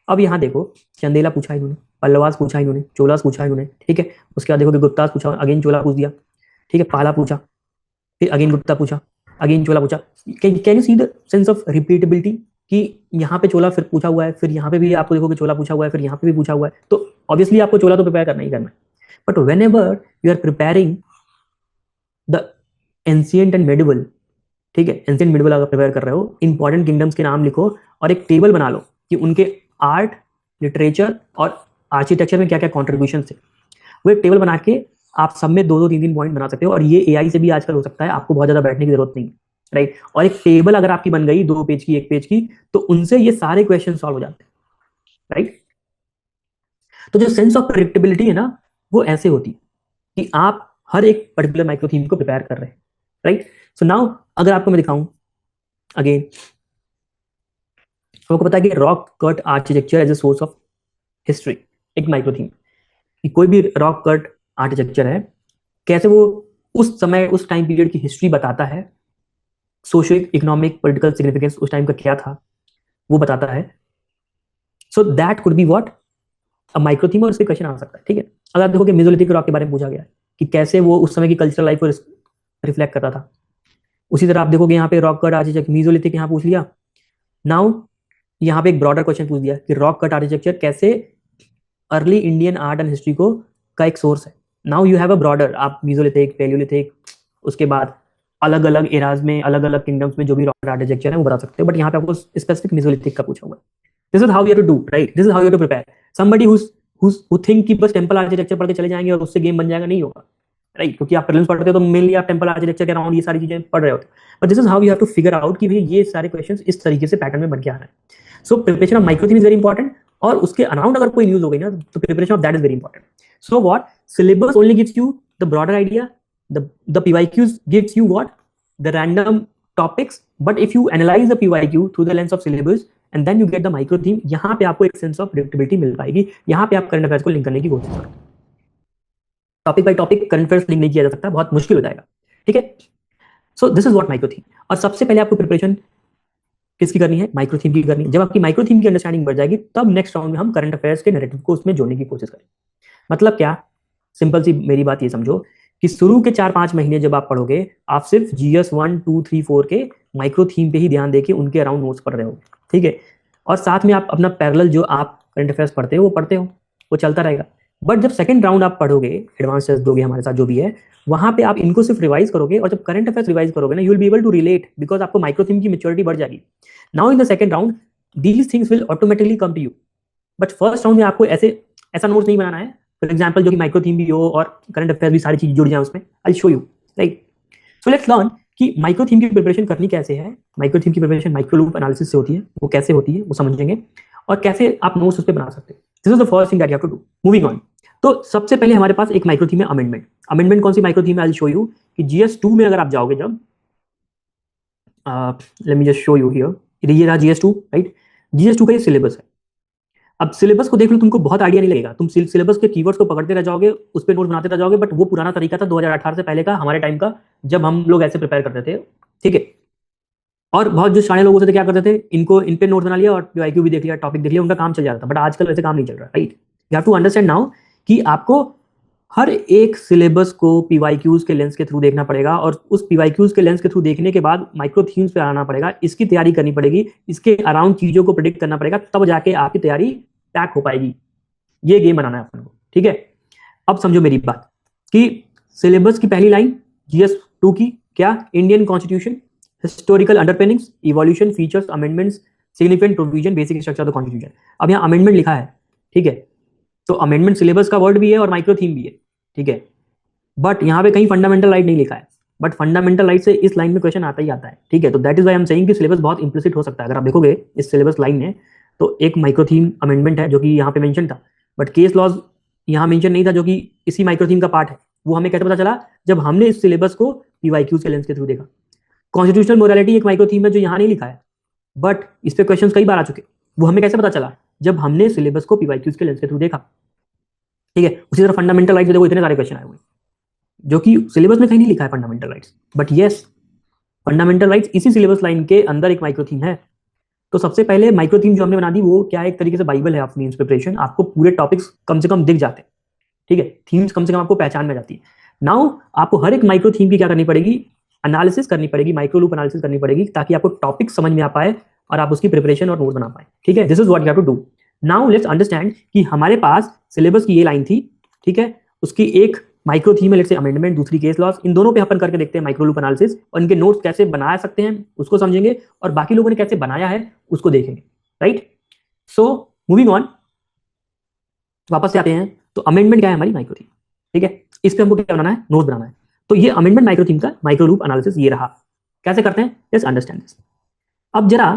अब यहाँ देखो, चंदेला पूछा इन्होंने, पल्लवास पूछा इन्होंने, चोलास पूछा इन्होंने, ठीक है। उसके बाद देखो कि गुप्तास पूछा, अगेन चोला पूछ दिया, ठीक है। पाला पूछा, फिर अगेन गुप्ता पूछा, अगेन चोला पूछा। Can you see the sense of repeatability कि यहाँ पे चोला फिर पूछा हुआ है, फिर यहाँ पे भी आपको देखो कि चोला पूछा हुआ है, फिर यहाँ पे भी पूछा हुआ है, तो ऑब्वियसली आपको चोला तो प्रिपेयर करना ही करना है। But whenever you are preparing the ancient and medieval, ठीक है, एंशिएंट मेडिवल अगर प्रिपेयर कर रहे हो, इंपॉर्टेंट किंगडम्स के नाम लिखो और एक टेबल बना लो कि उनके आर्ट, लिटरेचर और आर्किटेक्चर में क्या क्या कॉन्ट्रीब्यूशन है। वो एक टेबल बना के आप सब में 2-2, 3-3 पॉइंट बना सकते हो, और ये एआई से भी आजकल हो सकता है, आपको बहुत ज्यादा बैठने की जरूरत नहीं है, राइट। और एक टेबल अगर आपकी बन गई 2 पेज की, 1 पेज की, तो उनसे ये सारे क्वेश्चन सॉल्व हो जाते हैं, राइट। तो जो सेंस ऑफ प्रेडिक्टेबिलिटी है ना, वो ऐसे होती है कि आप हर एक पर्टिकुलर माइक्रो थीम को प्रिपेयर कर रहे हैं, राइट। सो नाउ अगर आपको मैं दिखाऊं अगेन, आपको पता है कि rock cut architecture as a source of history, एक माइक्रो थीम, कि कोई भी रॉक कट आर्किटेक्चर है, कैसे वो उस समय, उस टाइम पीरियड की हिस्ट्री बताता है, सोशो इकोनॉमिक पॉलिटिकल सिग्निफिकेंस उस टाइम का क्या था वो बताता है। So that could be what a micro theme, और इससे क्वेश्चन आ सकता है, ठीक है। अगर आप देखो कि मेसोलिथिक रॉक के बारे में पूछा गया है कि कैसे वो उस समय की कल्चरल लाइफ को रिफ्लेक्ट करता था, उसी तरह आप देखोगे यहाँ पे रॉक कट आर्किटेक्चर मेसोलिथिक यहाँ पूछ लिया। नाउ यहाँ पे एक ब्रॉडर क्वेश्चन पूछ दिया कि रॉक कट आर्किटेक्चर कैसे early Indian art and history को का एक सोर्स है। Now you have a broader, आप मेसोलिथिक, पैलियोलिथिक, उसके बाद अलग अलग एराज में, अलग अलग किंगडम्स में जो भी रॉक आर्किटेक्चर है वो बता सकते हो, बट यहाँ पे आपको स्पेसिफिक मेसोलिथिक का पूछा हुआ है। This is how you have to do, right, this is how you have to prepare. Somebody who think कि बस टेंपल आर्किटेक्चर पढ़ के चले जाएंगे और उससे गेम बन जाएगा, नहीं होगा, राइट, क्योंकि आप प्रीलिम्स पढ़ते हो तो मेनली आप टेंपल आर्किटेक्चर के अराउंड ये सारी चीजें पढ़ रहे होते हो, but this is how you have to figure out कि भाई ये सारे क्वेश्चंस इस तरीके से पैटर्न में बन के आ रहे हैं। So preparation of micro theme is very important, और उसके अराउंड अगर कोई न्यूज हो गई ना, तो preparation of that is very important. So what, syllabus only gives you the broader idea, the PYQs gives you what, the random topics, but if you analyze the PYQ through the lens of syllabus and then you get the micro theme, यहाँ पे आपको एक sense of predictability मिल पाएगी। यहाँ पे आप current affairs को link करने की कोशिश करो, topic by topic current affairs link नहीं किया जा सकता, बहुत मुश्किल हो जाएगा, ठीक है। So this is what micro theme. और सबसे पहले आपको प्रिपरेशन किसकी करनी है? माइक्रो थीम की करनी है। जब आपकी माइक्रो थीम की अंडरस्टैंडिंग बढ़ जाएगी तब नेक्स्ट राउंड में हम करंट अफेयर्स के नैरेटिव को उसमें जोड़ने की कोशिश करें। मतलब क्या? सिंपल सी मेरी बात ये समझो कि शुरू के 4-5 महीने जब आप पढ़ोगे, आप सिर्फ जीएस 1, 2, 3, 4 के माइक्रो थीम पे ही ध्यान देके उनके अराउंड नोट्स पढ़ रहे हो, ठीक है? और साथ में आप अपना पैरेलल जो आप करंट अफेयर्स पढ़ते हो वो पढ़ते हो, वो चलता रहेगा। बट जब सेकंड राउंड आप पढ़ोगे, एडवांस टेस्ट दोगे हमारे साथ जो भी है, वहां पे आप इनको सिर्फ रिवाइज करोगे, और जब करंट अफेयर्स रिवाइज करोगे ना, you will be able to relate, because आपको माइक्रो थीम की मैच्योरिटी बढ़ जाएगी। Now in the second round these things will automatically come to you, but first round में आपको ऐसा नोट्स नहीं बनाना है, फॉर एग्जाम्पल जो कि माइक्रो थीम भी हो और करंट अफेयर भी सारी चीज जुड़ जाए उसमें। आई show you, right? So let's learn कि माइक्रो थीम की प्रिपरेशन करनी कैसे है। माइक्रो थीम की प्रिपरेशन माइक्रो लूप एनालिसिस से होती है, वो कैसे होती है वो समझेंगे, और कैसे आप नोट्स उस पर बना सकते हैं। This is the first thing that you have to do. Moving on, तो सबसे पहले हमारे पास एक माइक्रो थीम है अमेंडमेंट। अमेंडमेंट कौन सी माइक्रो थीम है? आई शो यू कि जीएस 2 में अगर आप जाओगे, जब let me just show you here, ये रहा जीएस 2, राइट? जीएस 2 का ये सिलेबस है। अब सिलेबस को देख लो, तुमको बहुत आइडिया नहीं लगेगा, तुम सिलेबस के कीवर्ड्स को पकड़ते रह जाओगे, उस पर नोट बनाते रह जाओगे, बट वो पुराना तरीका था 2018 से पहले का, हमारे टाइम का, जब हम लोग ऐसे प्रिपेयर करते थे, ठीक है? और बहुत जो शाणे लोग होते थे क्या करते थे, इन पे नोट बना लिया और पीवाईक्यू भी देख लिया, टॉपिक देख लिया, उनका काम चल जाता था। बट आजकल वैसे काम नहीं चल रहा, right? You have to understand now कि आपको हर एक सिलेबस को पीवाईक्यूज के लेंस के थ्रू देखना पड़ेगा, और उस पीवाईक्यूज के लेंस के थ्रू देखने के बाद माइक्रो थीम्स पे आना पड़ेगा, इसकी तैयारी करनी पड़ेगी, इसके अराउंड चीजों को प्रिडिक्ट करना पड़ेगा, तब जाके आपकी तैयारी पैक हो पाएगी। ये गेम बनाना है अपन को, ठीक है? अब समझो मेरी बात कि सिलेबस की पहली लाइन जीएस 2 की क्या? Indian constitution, historical underpinnings, evolution, features, amendments, significant provision, basic structure of the constitution. अब यहाँ अमेंडमेंट लिखा है, ठीक है? तो अमेंडमेंट सिलेबस का वर्ड भी है और माइक्रो थीम भी है, ठीक है? बट यहाँ पे कहीं फंडामेंटल राइट नहीं लिखा है, बट फंडामेंटल राइट से इस लाइन में क्वेश्चन आता ही आता है, ठीक है? तो that is why I am saying कि सिलेबस बहुत इंप्लिसिट हो सकता है। अगर आप देखोगे इस सिलेबस लाइन में, तो एक माइक्रो थीम अमेंडमेंट है जो कि यहाँ पे मेंशन था, बट केस लॉज यहाँ मेंशन नहीं था, जो कि इसी माइक्रो थीम का पार्ट है। वो हमें कैसे पता चला? जब हमने इस सिलेबस को पीवाईक्यूज के लेंस के थ्रू देखा। कॉन्स्टिट्यूशनल मोरालिटी एक माइक्रो थीम है जो यहाँ नहीं लिखा है, बट इस पे क्वेश्चंस कई बार आ चुके। वो हमें कैसे पता चला? जब हमने सिलेबस को पीवाईक्यूज के लेंस के थ्रू देखा, ठीक है? उसी तरह फंडामेंटल राइट्स देखो, इतने सारे क्वेश्चन आए हुए जो कि सिलेबस में कहीं नहीं लिखा है fundamental rights, but yes, fundamental rights इसी सिलेबस लाइन के अंदर एक माइक्रो थीम है। तो सबसे पहले माइक्रो थीम जो हमने बना दी, वो क्या है? एक तरीके से बाइबल है आपकी मेंस प्रिपरेशन। आपको पूरे टॉपिक्स कम से कम दिख जाते हैं, ठीक है? थीम्स कम से कम आपको पहचान में जाती है। नाउ आपको हर एक माइक्रो थीम की क्या करनी पड़ेगी? एनालिसिस करनी पड़ेगी, माइक्रो लूप एनालिसिस करनी पड़ेगी, ताकि आपको टॉपिक समझ में आ पाए और आप उसकी प्रिपरेशन और नोट बना पाए, ठीक है? This is what you have to do. Now let's understand कि हमारे पास सिलेबस की ये लाइन थी, ठीक है? उसकी एक माइक्रो थीम है, लेट्स से अमेंडमेंट, दूसरी केस लॉस। इन दोनों पे अपन करके देखते हैं माइक्रो लूप एनालिसिस, और इनके नोट्स कैसे बना सकते हैं उसको समझेंगे, और बाकी लोगों ने कैसे बनाया है उसको देखेंगे, राइट? सो मूविंग ऑन, वापस से आते हैं। तो अमेंडमेंट क्या है? हमारी माइक्रो थीम, ठीक है? इस पे हमको क्या बनाना है? नोट बनाना है। तो ये अमेंडमेंट माइक्रो थीम का माइक्रो लूप एनालिसिस ये रहा। कैसे करते हैं? Let's understand this. अब जरा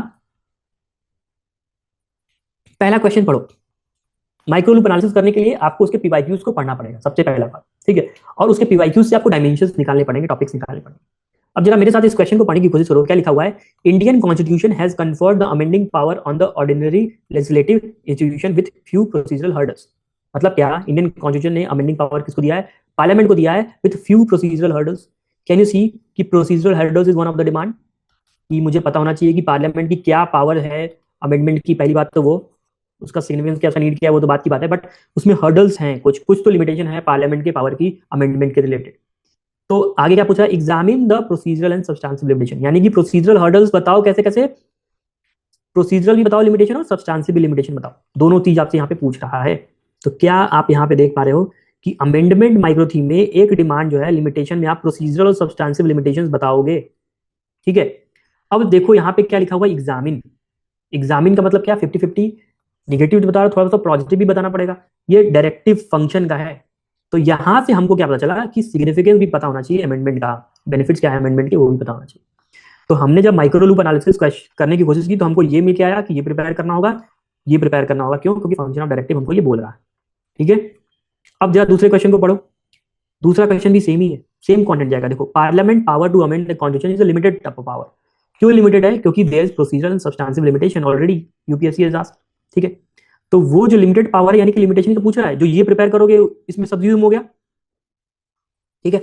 पहला क्वेश्चन पढ़ो। माइक्रो लूप एनालिसिस करने के लिए आपको उसके पीवाईक्यूज को पढ़ना पड़ेगा, सबसे पहला बात, ठीक है? और उसके पीवाईक्यूज से आपको डायमेंशंस निकालने पड़ेंगे, टॉपिक्स निकालने पड़ेंगे। अब जरा मेरे साथ इस क्वेश्चन को पढ़ने की कोशिश करो। क्या लिखा हुआ है? Indian constitution has conferred the amending power on the ordinary legislative institution with few procedural hurdles. मतलब क्या? इंडियन कॉन्स्टिट्यूशन ने अमेंडिंग पावर किसको दिया है? पार्लियामेंट को दिया है, with few procedural hurdles. Can you see कि procedural hurdles is one of the demand, कि मुझे पता होना चाहिए कि पार्लियामेंट की क्या पावर है अमेंडमेंट की। पहली बात तो वो, उसका सिग्निफिकेंस क्या, नीड क्या है, वो तो बात की बात है, बट उसमें हर्डल्स हैं, कुछ तो लिमिटेशन है पार्लियामेंट के पावर की अमेंडमेंट के रिलेटेड। तो आगे क्या पूछा? Examine the procedural and substantive limitation, यानी कि प्रोसीजरल हर्डल्स बताओ कैसे कैसे, प्रोसीजरल भी बताओ लिमिटेशन, और सब्सटेंसिव लिमिटेशन बताओ। दोनों चीज आपसे यहाँ पे पूछ रहा है। तो क्या आप यहाँ पे देख पा रहे हो कि अमेंडमेंट माइक्रो थीम में एक डिमांड जो है लिमिटेशन में, आप प्रोसीजरल और सब्सटेंसिव लिमिटेशंस बताओगे, ठीक है? अब देखो यहाँ पे क्या लिखा हुआ है? एग्जामिन। एग्जामिन का मतलब क्या? 50-50, निगेटिव बता रहा, थोड़ा सा पॉजिटिव भी बताना पड़ेगा। ये डायरेक्टिव फंक्शन का है। तो यहां से हमको क्या पता चला कि सिग्निफिकेंस भी पता होना चाहिए अमेंडमेंट का, बेनिफिट्स क्या है अमेंडमेंट के वो भी पता होना चाहिए। तो हमने जब माइक्रो लूप एनालिसिस करने की कोशिश की, तो हमको ये मिल के आया कि ये प्रिपेयर करना होगा, ये प्रिपेयर करना होगा। क्यों? क्योंकि फंक्शन ऑफ डायरेक्टिव हमको ये बोल रहा है, ठीक है? अब जरा दूसरे क्वेश्चन को पढ़ो। दूसरा क्वेश्चन भी सेम ही है, सेम कंटेंट जाएगा। देखो, parliament power to amend the constitution is a limited type of power. क्यों लिमिटेड है? क्योंकि there is procedural and substantive limitation already, UPSC has asked, ठीक है? तो वो जो लिमिटेड पावर है, यानी कि लिमिटेशन तो पूछ रहा है, जो ये प्रिपेयर करोगे इसमें सब्ज्यूम हो गया, ठीक है?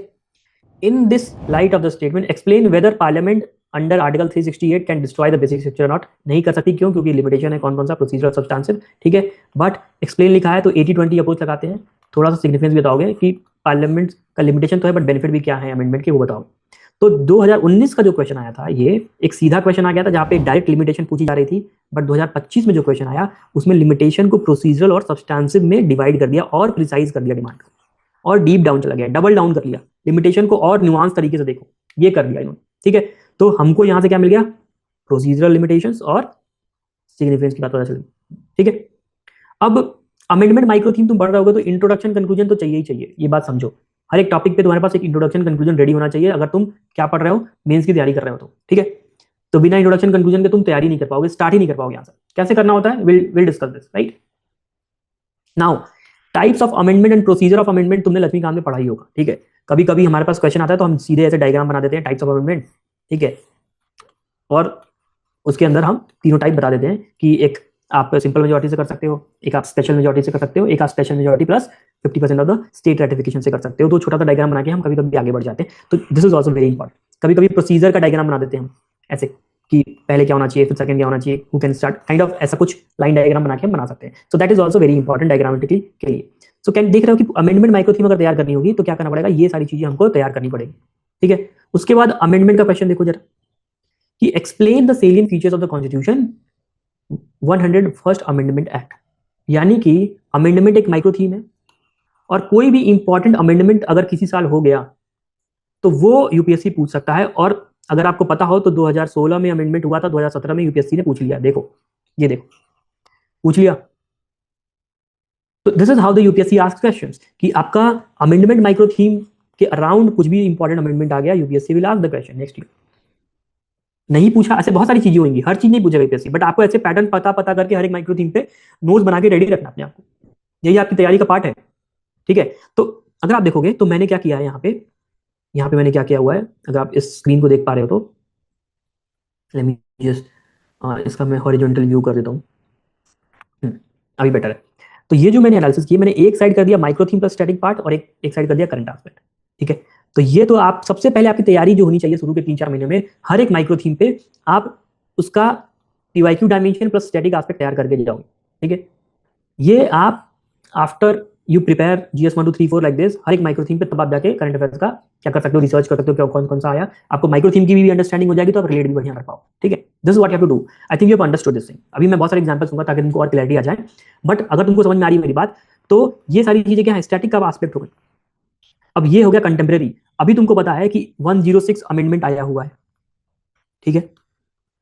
In this light of the statement explain whether parliament under article 368 can destroy the basic structure not, नहीं कर सकती। क्यों? क्योंकि लिमिटेशन है कौन कौन सा, प्रोसीजरल, सब्सटेंसिव, ठीक है। बट एक्सप्लेन लिखा है तो 80-20 अप्रोच लगाते हैं। थोड़ा सा सिग्निफिकेंस भी बताओगे कि पार्लियामेंट का लिमिटेशन तो है बट बेनिफिट भी क्या है अमेंडमेंट के, वो बताओ। तो 2019 का जो क्वेश्चन आया था, ये एक सीधा क्वेश्चन आ गया था जहाँ पे डायरेक्ट लिमिटेशन पूछी जा रही थी। बट 2025 में जो क्वेश्चन आया उसमें लिमिटेशन को प्रोसीजरल और सब्सटेंसिव में डिवाइड कर दिया और प्रिसाइज कर दिया डिमांड को, और डीप डाउन चला गया, डबल डाउन कर लिया लिमिटेशन को, और न्यूआंस तरीके से देखो ये कर दिया इन्होंने, ठीक है। तो हमको यहाँ से क्या मिल गया? प्रोसीजरल लिमिटेशंस और सिग्निफिकेंस की बात पता चली, ठीक है। अब अमेंडमेंट माइक्रो थीम तुम पढ़ रहे होगे तो इंट्रोडक्शन कंक्लूजन तो चाहिए ही चाहिए, ये बात समझो। हर एक टॉपिक पे तुम्हारे पास एक इंट्रोडक्शन कंक्लूजन रेडी होना चाहिए अगर तुम क्या पढ़ रहे हो, मेंस की तैयारी कर रहे हो तो, ठीक है। तो बिना इंट्रोडक्शन कंक्लूजन के तुम तैयारी नहीं कर पाओगे, स्टार्ट ही नहीं कर पाओगे यहाँ से। कैसे करना होता है, will discuss this, right. Now types of amendment and procedure of amendment तुमने लक्ष्मीकांत में पढ़ा ही होगा, ठीक है। कभी कभी हमारे पास क्वेश्चन आता है तो हम सीधे ऐसे डायग्राम बना देते हैं टाइप्स ऑफ अमेंडमेंट, ठीक है, और उसके अंदर हम तीनों टाइप बता देते हैं कि एक आप सिंपल मेजॉरिटी से कर सकते हो, एक आप स्पेशल मेजॉरिटी से कर सकते हो, एक आप special majority plus 50% of the state ratification से कर सकते हो। तो छोटा सा डायग्राम बना के हम कभी कभी आगे बढ़ जाते हैं, तो this is also very important. कभी कभी प्रोसीजर का डायग्राम बना देते हैं हम ऐसे कि पहले क्या होना चाहिए, फिर सेकंड क्या होना चाहिए, who can start, kind of ऐसा कुछ लाइन डायग्राम बना के हम बना सकते हैं। सो that is also very important diagrammatically के लिए। सो कैन देख रहे हो कि अमेंडमेंट माइक्रो थीम अगर तैयार करनी होगी तो क्या करना पड़ेगा, ये सारी चीजें हमको तैयार करनी पड़ेगी, ठीक है। उसके बाद अमेंडमेंट का क्वेश्चन देखो जरा कि explain the salient features of the constitution 101st amendment act. यानी कि अमेंडमेंट एक माइक्रो थीम है और कोई भी इंपॉर्टेंट अमेंडमेंट अगर किसी साल हो गया तो वो यूपीएससी पूछ सकता है। और अगर आपको पता हो तो 2016 में अमेंडमेंट हुआ था, 2017 में यूपीएससी ने पूछ लिया। देखो ये देखो पूछ लिया। तो this is how the UPSC asks questions कि आपका अमेंडमेंट माइक्रो थीम के अराउंड कुछ भी इंपॉर्टेंट अमेंडमेंट आ गया, UPSC will ask the question next year. नहीं पूछा, ऐसे बहुत सारी चीजें होंगी, हर चीज नहीं पूछेगा यूपीएससी, बट आपको ऐसे पैटर्न पता करके हर एक माइक्रो थीम पे नोट्स बना के रेडी रखना अपने आपको, यही आपकी तैयारी का पार्ट है, ठीक है। तो अगर आप देखोगे तो मैंने क्या किया है यहाँ पे मैंने क्या किया हुआ है, अगर आप इस स्क्रीन को देख पा रहे हो तो लेट मी जस्ट इसका मैं हॉरिजॉन्टल व्यू कर देता हूँ, अभी बेटर है। तो ये जो मैंने एनालिसिस किया, मैंने एक साइड कर दिया micro theme plus static part और एक साइड कर दिया करंट एस्पेक्ट, ठीक है। तो ये तो आप सबसे पहले आपकी तैयारी जो होनी चाहिए शुरू के 3-4 महीने में, हर एक माइक्रो थीम पे आप उसका PYQ dimension plus static aspect तैयार करके जाओगे, ठीक है। ये आप after you prepare GS 1 2 3 4 like this, हर एक माइक्रो थीम पे तब आप जाके करंट अफेयर्स का क्या कर सकते हो, रिसर्च कर सकते हो क्या कौन कौन सा आया, आपको माइक्रो थीम की भी अंडरस्टैंडिंग हो जाएगी तो आप रिलेट भी बढ़िया कर पाओ, ठीक है। This is what you have to do. I think you have understood this thing. अभी मैं बहुत सारे एग्जांपल्स दूंगा ताकि तुमको और क्लैरिटी आ जाए, बट अगर तुमको समझ में आ रही है मेरी बात तो ये सारी चीजें क्या है, स्टैटिक का एस्पेक्ट हो गई। अब ये हो गया कंटेम्प्रेरी। अभी तुमको पता है कि 106 अमेंडमेंट आया हुआ है, ठीक है,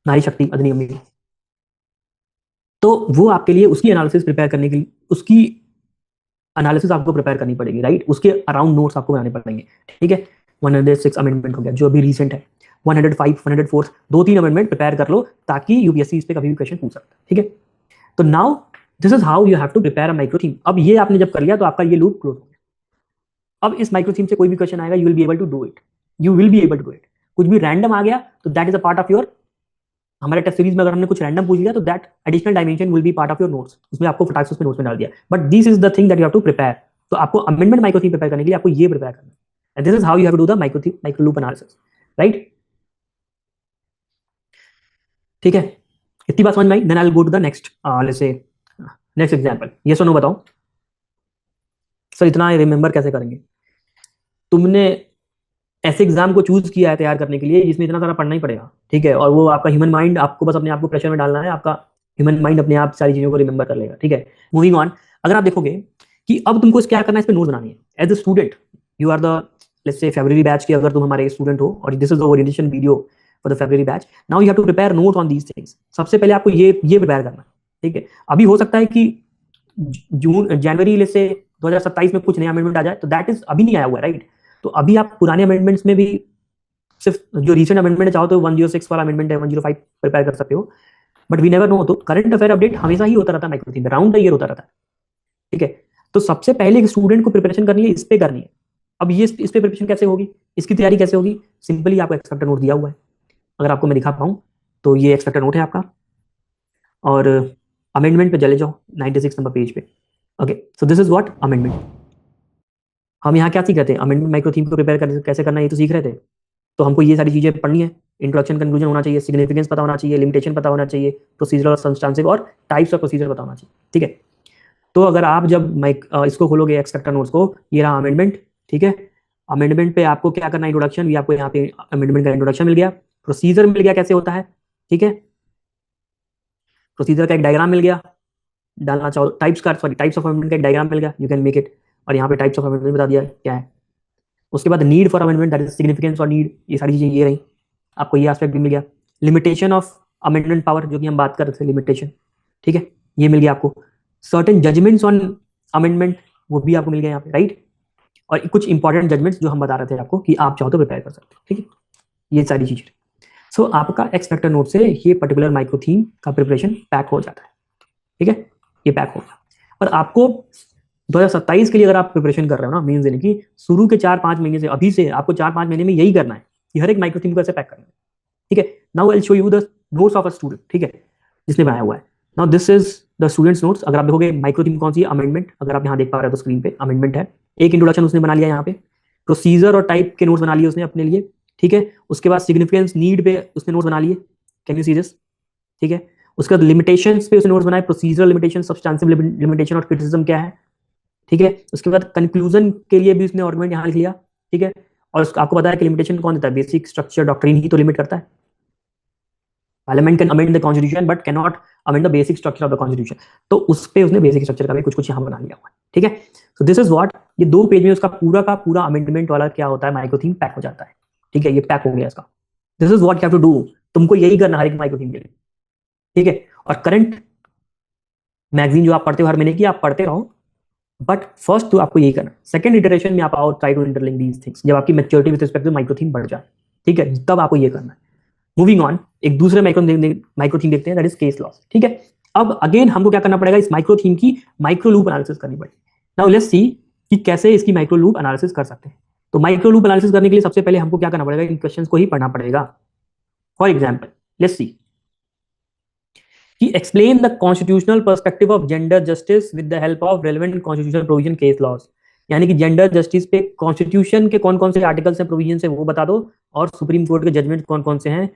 नारी शक्ति अधिनियम में, तो वो आपके लिए उसकी एनालिसिस प्रिपेयर करने के लिए उसकी एनालिसिस आपको प्रिपेयर करनी पड़ेगी, राइट। उसके अराउंड नोट्स आपको बनाने पड़ेंगे, ठीक है। 106 अमेंडमेंट हो गया जो अभी रिसेंट है, 105 104 2-3 अमेंडमेंट प्रिपेयर कर लो ताकि यूपीएससी इस पे कभी भी क्वेश्चन पूछ सकता है, ठीक है। तो now this is how you have to prepare a micro theme. अब ये आपने जब कर लिया तो आपका ये लूप क्लोज हो गया। अब इस माइक्रो थीम से कोई भी क्वेश्चन आएगा, you will be able to do it, you will be able to do it. कुछ भी रैंडम आ गया तो that is a part of your, हमारे टेस्ट सीरीज में अगर हमने कुछ रैंडम पूछ लिया तो that additional dimension will be part of your notes, उसमें आपको फटाक से उसमें नोट्स में डाल दिया। But this is the thing that you have to prepare. तो आपको अमेंडमेंट माइक्रो थीम प्रिपेयर करने के लिए आपको ये प्रिपेयर करना है, and this is how you have to do the micro theme micro loop analysis, right, ठीक है। इतनी बात समझ में आई। Then I will go to the next let's say next example. ये सुनो बताओ सर इतना रिमेंबर कैसे करेंगे। तुमने ऐसे एग्जाम को चूज किया है तैयार करने के लिए जिसमें इतना सारा पढ़ना ही पड़ेगा, ठीक है, और वो आपका ह्यूमन माइंड, आपको बस अपने आप को प्रेशर में डालना है, आपका ह्यूमन माइंड अपने आप सारी चीजों को रिमेंबर कर लेगा, ठीक है। मूविंग ऑन, अगर आप देखोगे कि अब तुमको क्या करना है, इस पे नोट बनानी है। As a student you are the let's say February batch के अगर तुम हमारे स्टूडेंट हो और this is the orientation video for the February batch, now you have to prepare note on these things. सबसे पहले आपको ये प्रिपेयर करना है, ठीक है। अभी हो सकता है कि जनवरी लेट्स से 2027 में कुछ नया अमेंडमेंट आ जाए, तो दैट इज अभी नहीं आया हुआ है, राइट। तो अभी आप पुराने अमेंडमेंट्स में भी सिर्फ जो रिसेंट अमेंडमेंट चाहो तो 106 वाला अमेंडमेंट है, 105 प्रिपेयर कर सकते हो, बट वी नेवर नो। तो करंट अफेयर अपडेट हमेशा ही होता रहता है micro theme, round the year होता रहता है, ठीक है। तो सबसे पहले एक स्टूडेंट को प्रिपरेशन करनी है, इस पे करनी है। अब ये इस पे प्रिपरेशन कैसे होगी, इसकी तैयारी कैसे होगी, सिंपली आपको एक्सपेक्टर नोट दिया हुआ है। अगर आपको मैं दिखा पाऊँ तो ये एक्सपेक्टर नोट है आपका, और अमेंडमेंट पे चले जाओ 96 नंबर पेज पे। Okay, so this is what amendment. हम यहाँ क्या सीख रहे थे, अमेंडमेंट माइक्रो थीम को प्रिपेयर कैसे करना है, ये तो सीख रहे थे। तो हमको ये सारी चीजें पढ़नी है, इंट्रोडक्शन कंक्लूजन होना चाहिए, सिग्निफिकेंस पता होना चाहिए, लिमिटेशन पता होना चाहिए, प्रोसीजरल और सब्सटेंसिव और टाइप्स ऑफ प्रोसीजर पता होना चाहिए, ठीक है। तो अगर आप जब इसको खोलोगे एक्स फैक्टर नोट्स को, ये रहा अमेंडमेंट, ठीक है। अमेंडमेंट पे आपको क्या करना है, इंट्रोडक्शन, ये आपको यहाँ पे अमेंडमेंट का इंट्रोडक्शन मिल गया, प्रोसीजर मिल गया कैसे होता है, ठीक है। प्रोसीजर का एक डायग्राम मिल गया, डालना चाहो टाइप्स ऑफ अमेंडमेंट का एक डायग्राम मिल गया, यू कैन मेक इट, और यहाँ पे टाइप्स ऑफ अमेंडमेंट बता दिया क्या है। उसके बाद need for amendment, that is significance और नीड, ये सारी चीजें ये रही, आपको ये एस्पेक्ट भी मिल गया। लिमिटेशन ऑफ अमेंडमेंट पावर, जो कि हम बात कर रहे थे, लिमिटेशन, ठीक है, ये मिल गया आपको। सर्टेन जजमेंट्स ऑन अमेंडमेंट, वो भी आपको मिल गया यहाँ पे, राइट। और कुछ इंपॉर्टेंट जजमेंट्स जो हम बता रहे थे आपको कि आप चाहो तो प्रिपेयर कर सकते हो, ठीक है, ये सारी चीजें। सो आपका एक्स फैक्टर नोट से ये पर्टिकुलर माइक्रो थीम का प्रिपरेशन पैक हो जाता है, ठीक है, ये पैक हो गया। और आपको 2027 के लिए अगर आप प्रिपरेशन कर रहे हो ना, मेंस देने की, शुरू के 4-5 महीने से, अभी से आपको 4-5 महीने में यही करना है कि हर एक माइक्रो थीम को ऐसे पैक करना है, ठीक है। Now I will show you the notes of a student, ठीक है, जिसने बनाया हुआ है। Now this is the students notes. अगर आप देखोगे माइक्रो थीम कौन सी है, अमेंडमेंट, अगर आप यहाँ देख पा रहे हो तो स्क्रीन पे अमेंडमेंट है। एक इंट्रोडक्शन उसने बना लिया यहाँ पे, प्रोसीजर और टाइप के नोट्स बना लिए उसने अपने लिए, ठीक है। उसके बाद सिग्निफिकेंस, नीड पे उसने नोट्स बना लिए, कैन यू सी दिस, ठीक है। उसके बाद लिमिटेशंस पे उसने नोट्स बनाए, प्रोसीजरल लिमिटेशन, सब्सटेंसिव लिमिटेशन और क्रिटिसिज्म क्या है, ठीक है। उसके बाद कंक्लूजन के लिए भी उसने आर्गुमेंट यहाँ लिख लिया, ठीक है। और आपको पता है कि लिमिटेशन कौन देता है, बेसिक स्ट्रक्चर डॉक्ट्रिन ही तो लिमिट करता है। Parliament can amend the constitution but can not amend the basic structure of the constitution, तो उस पे उसने बेसिक स्ट्रक्चर का भी कुछ यहाँ बना लिया हुआ है, ठीक है। सो दिस इज व्हाट, ये 2 पेज में उसका पूरा का पूरा अमेंडमेंट वाला क्या होता है, माइक्रो थीम पैक हो जाता है, ठीक है, ये पैक हो गया इसका। This is what you have to do, तुमको यही करना है हर एक माइक्रो थीम के लिए, ठीक है। और करंट मैगजीन जो आप पढ़ते हो हर महीने की, आप पढ़ते रहो, बट फर्स्ट तो आपको यही करना है। सेकंड इटरेशन में आप आओ, try to interlink these things, जब आपकी maturity with respect to micro theme बढ़ जाए, ठीक है, तब आपको ये करना है। मूविंग ऑन, एक दूसरे माइक्रो थीम देखते हैं, दैट इज केस लॉस, ठीक है। अब अगेन हमको क्या करना पड़ेगा, इस माइक्रो थीम की माइक्रो लूप एनालिसिस करनी पड़ेगी। नाउ लेट्स सी कि कैसे इसकी माइक्रो लूप एनालिसिस कर सकते हैं। तो माइक्रो लूप एनालिसिस करने के लिए सबसे पहले हमको क्या करना पड़ेगा, इन क्वेश्चंस को ही पढ़ना पड़ेगा। फॉर एग्जांपल लेट्स सी कि explain the constitutional perspective of gender justice with the help of relevant constitutional provision case laws, यानी कि जेंडर जस्टिस पे कॉन्स्टिट्यूशन के कौन कौन से आर्टिकल्स हैं, प्रोविजन है, वो बता दो, और सुप्रीम कोर्ट के जजमेंट कौन कौन से हैं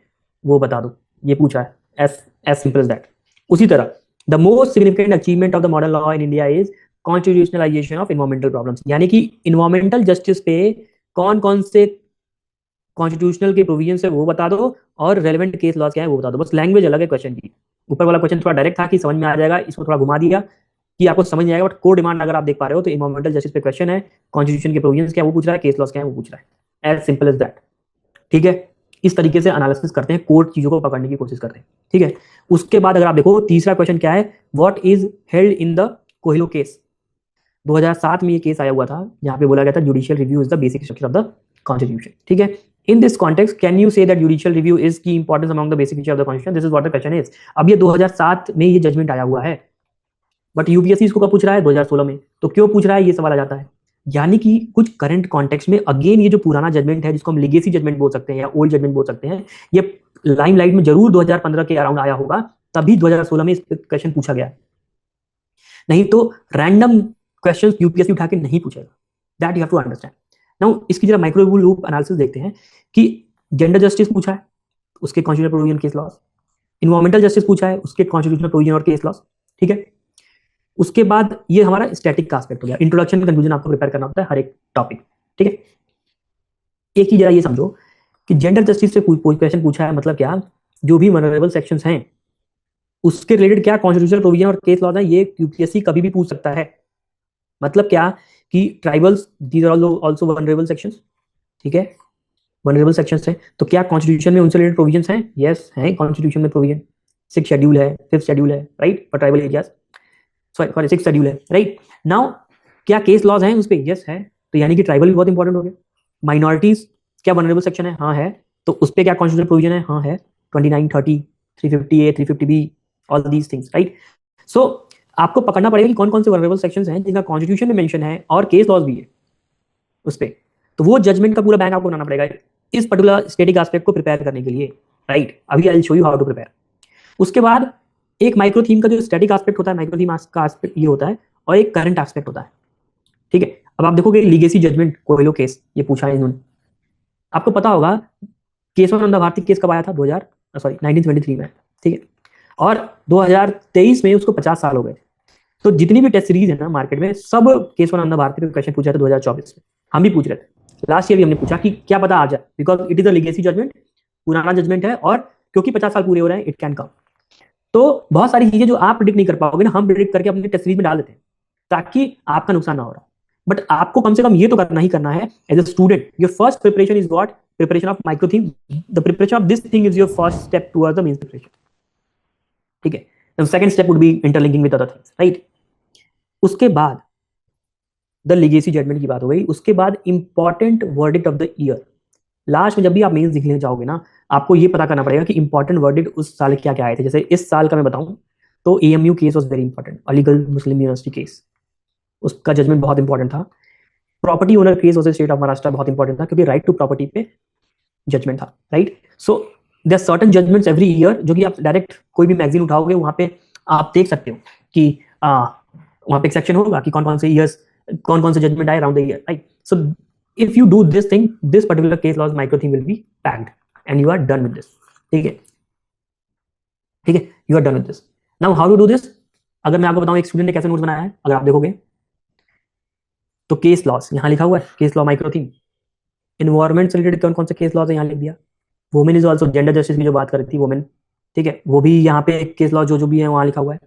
वो बता दो, ये पूछा है, एज सिंपल एज दैट। उसी तरह the most significant achievement of the modern law in India is constitutionalisation of environmental problems, यानी कि इन्वायरमेंटल जस्टिस पे कौन कौन से कॉन्स्टिट्यूशनल के प्रोविजन है वो बता दो, और रेलेवेंट केस लॉज क्या है वो बता दो। बस लैंग्वेज अलग है क्वेश्चन की, ऊपर वाला क्वेश्चन थोड़ा डायरेक्ट था कि समझ में आ जाएगा, इसको थोड़ा घुमा दिया कि आपको समझ नहीं आएगा, बट कोर डिमांड अगर आप देख पा रहे हो तो इन्वायरमेंटल जस्टिस पे क्वेश्चन है, कॉन्स्टिट्यूशन के प्रोविजन क्या वो पूछ रहा है, केस लॉज क्या है वो पूछ रहा है, एज सिंपल एज दैट, ठीक है। इस तरीके से एनालिसिस करते हैं, कोर चीजों को पकड़ने की कोशिश करते हैं, ठीक है। उसके बाद अगर आप देखो तीसरा क्वेश्चन क्या है, what is held in the Coelho case, 2007 में ये केस आया हुआ था, यहाँ पे बोला गया था judicial review is the basic structure of the constitution, ठीक है। In this context, can you say that judicial review is key importance among the basic features of the constitution? This is what the question is. अब ये 2007 में ये judgement आया हुआ है, but UPSC इसको कब पूछ रहा है, 2016 में। तो क्यों पूछ रहा है, ये सवाल आ जाता है। यानी कि कुछ करंट कॉन्टेक्स्ट में अगेन ये जो पुराना जजमेंट है, जिसको हम लीगेसी जजमेंट बोल सकते हैं या ओल्ड जजमेंट बोल सकते हैं, ये लाइमलाइट में जरूर 2015 के अराउंड आया होगा, तभी 2016 में इस क्वेश्चन पूछा गया है। नहीं तो रैंडम क्वेश्चन यूपीएससी उठा के नहीं पूछेगा, that you have to understand. Now इसकी जरा माइक्रो लूप एनालिसिस देखते हैं कि जेंडर जस्टिस पूछा है, उसके constitutional provision case laws, environmental justice पूछा है, उसके कॉन्स्टिट्यूशनल प्रोविजन और केस लॉस, ठीक है। उसके बाद ये हमारा स्टैटिक का एस्पेक्ट हो गया, इंट्रोडक्शन कंक्लूजन आपको प्रिपेयर करना होता है हर एक टॉपिक, ठीक है। एक चीज जरा ये समझो कि जेंडर जस्टिस से क्वेश्चन पूछा है, मतलब क्या, जो भी वल्नरेबल सेक्शंस हैं उसके रिलेटेड क्या कॉन्स्टिट्यूशनल प्रोविजन और केस लॉज है, ये यूपीएससी कभी भी पूछ सकता है। मतलब क्या कि tribals, these are also vulnerable sections, ठीक है, वल्नरेबल सेक्शंस हैं, तो क्या कॉन्स्टिट्यूशन में उनसे रिलेटेड प्रोविजंस हैं, यस हैं, कॉन्स्टिट्यूशन में प्रोविजन 6 शेड्यूल है, 5th शेड्यूल है, right, for tribal areas, sorry 6th schedule है, राइट। नाउ क्या केस लॉज हैं उस पे, यस है, तो यानी कि ट्राइबल भी बहुत इंपॉर्टेंट हो गया। माइनॉरिटीज क्या वल्नरेबल सेक्शन है, हाँ है, तो उस पे क्या कॉन्स्टिट्यूशनल प्रोविजन है, हाँ है, 29, 30, 350A, 350B, all these things, right. So आपको पकड़ना पड़ेगा कि कौन कौन से वल्नरेबल सेक्शंस हैं जिनका कॉन्स्टिट्यूशन में मेंशन है और केस लॉज भी है उस पे, तो वो जजमेंट का पूरा बैंक आपको बनाना पड़ेगा इस पर्टिकुलर स्टैटिक एस्पेक्ट को प्रिपेयर करने के लिए, राइट। अभी I will show you how to prepare. उसके बाद एक माइक्रो थीम का जो स्टैटिक एस्पेक्ट होता है, माइक्रो थीम का एस्पेक्ट ये होता है, और एक करंट एस्पेक्ट होता है, ठीक है। अब आप देखोगे लीगेसी जजमेंट कोहिलो केस, ये पूछा है इन्होंने, आपको पता होगा केशवानंद भारती केस कब आया था? 1923 में, ठीक है। और 2023 में उसको 50 साल हो गए। तो जितनी भी टेस्ट सीरीज है ना मार्केट में, सब केशवानंद भारती पे क्वेश्चन पूछा था 2024 में। हम भी पूछ रहे थे, लास्ट ईयर भी हमने पूछा कि क्या पता आ जाए, because it is a legacy judgment, पुराना जजमेंट है, और क्योंकि 50 साल पूरे हो रहे हैं, इट कैन कम। तो बहुत सारी चीजें जो आप प्रिडिक्ट नहीं कर पाओगे ना, हम प्रिडिक्ट करके अपनी टेस्ट सीरीज में डाल देते हैं ताकि आपका नुकसान ना हो रहा। बट आपको कम से कम ये तो करना ही करना है as a student. Your first preparation is what? Preparation of micro theme. The preparation of this thing is your first step towards the mains preparation, ठीक है। The second step would be interlinking with other things, right. उसके बाद the legacy judgement की बात हो गई। उसके बाद important verdict of the year. Last में जब भी आप मेंस लिखने जाओगे ना, आपको ये पता करना पड़ेगा कि इंपॉर्टेंट वर्डिक्ट उस साल क्या क्या आए थे। जैसे इस साल का मैं बताऊं तो AMU case was very important, Aligarh Muslim university case, उसका जजमेंट बहुत इंपॉर्टेंट था। Property owner case versus state of Maharashtra बहुत इंपॉर्टेंट था, क्योंकि राइट टू प्रॉपर्टी पे जजमेंट था, right. So there are certain judgments every year जो कि आप डायरेक्ट कोई भी मैगजीन उठाओगे वहां पे आप देख सकते हो कि वहां पे एक सेक्शन होगा कि कौन कौन से ईयर्स, कौन कौन से जजमेंट आए around the year, right. So if you do this thing, this particular case laws micro theme will be packed and you are done with this, ठीक है, ठीक है, you are done with this. Now how to do this? अगर मैं आपको बताऊं एक student ने कैसे नोट्स बनाया है, अगर आप देखोगे तो केस लॉस यहाँ लिखा हुआ है, case law micro theme. Environment से रिलेटेड कौन कौन से केस लॉज है यहाँ लिख दिया। Women is also, gender justice की जो बात कर रही थी वुमेन, ठीक है, वो भी यहाँ पे केस लॉ जो भी है वहां लिखा हुआ है।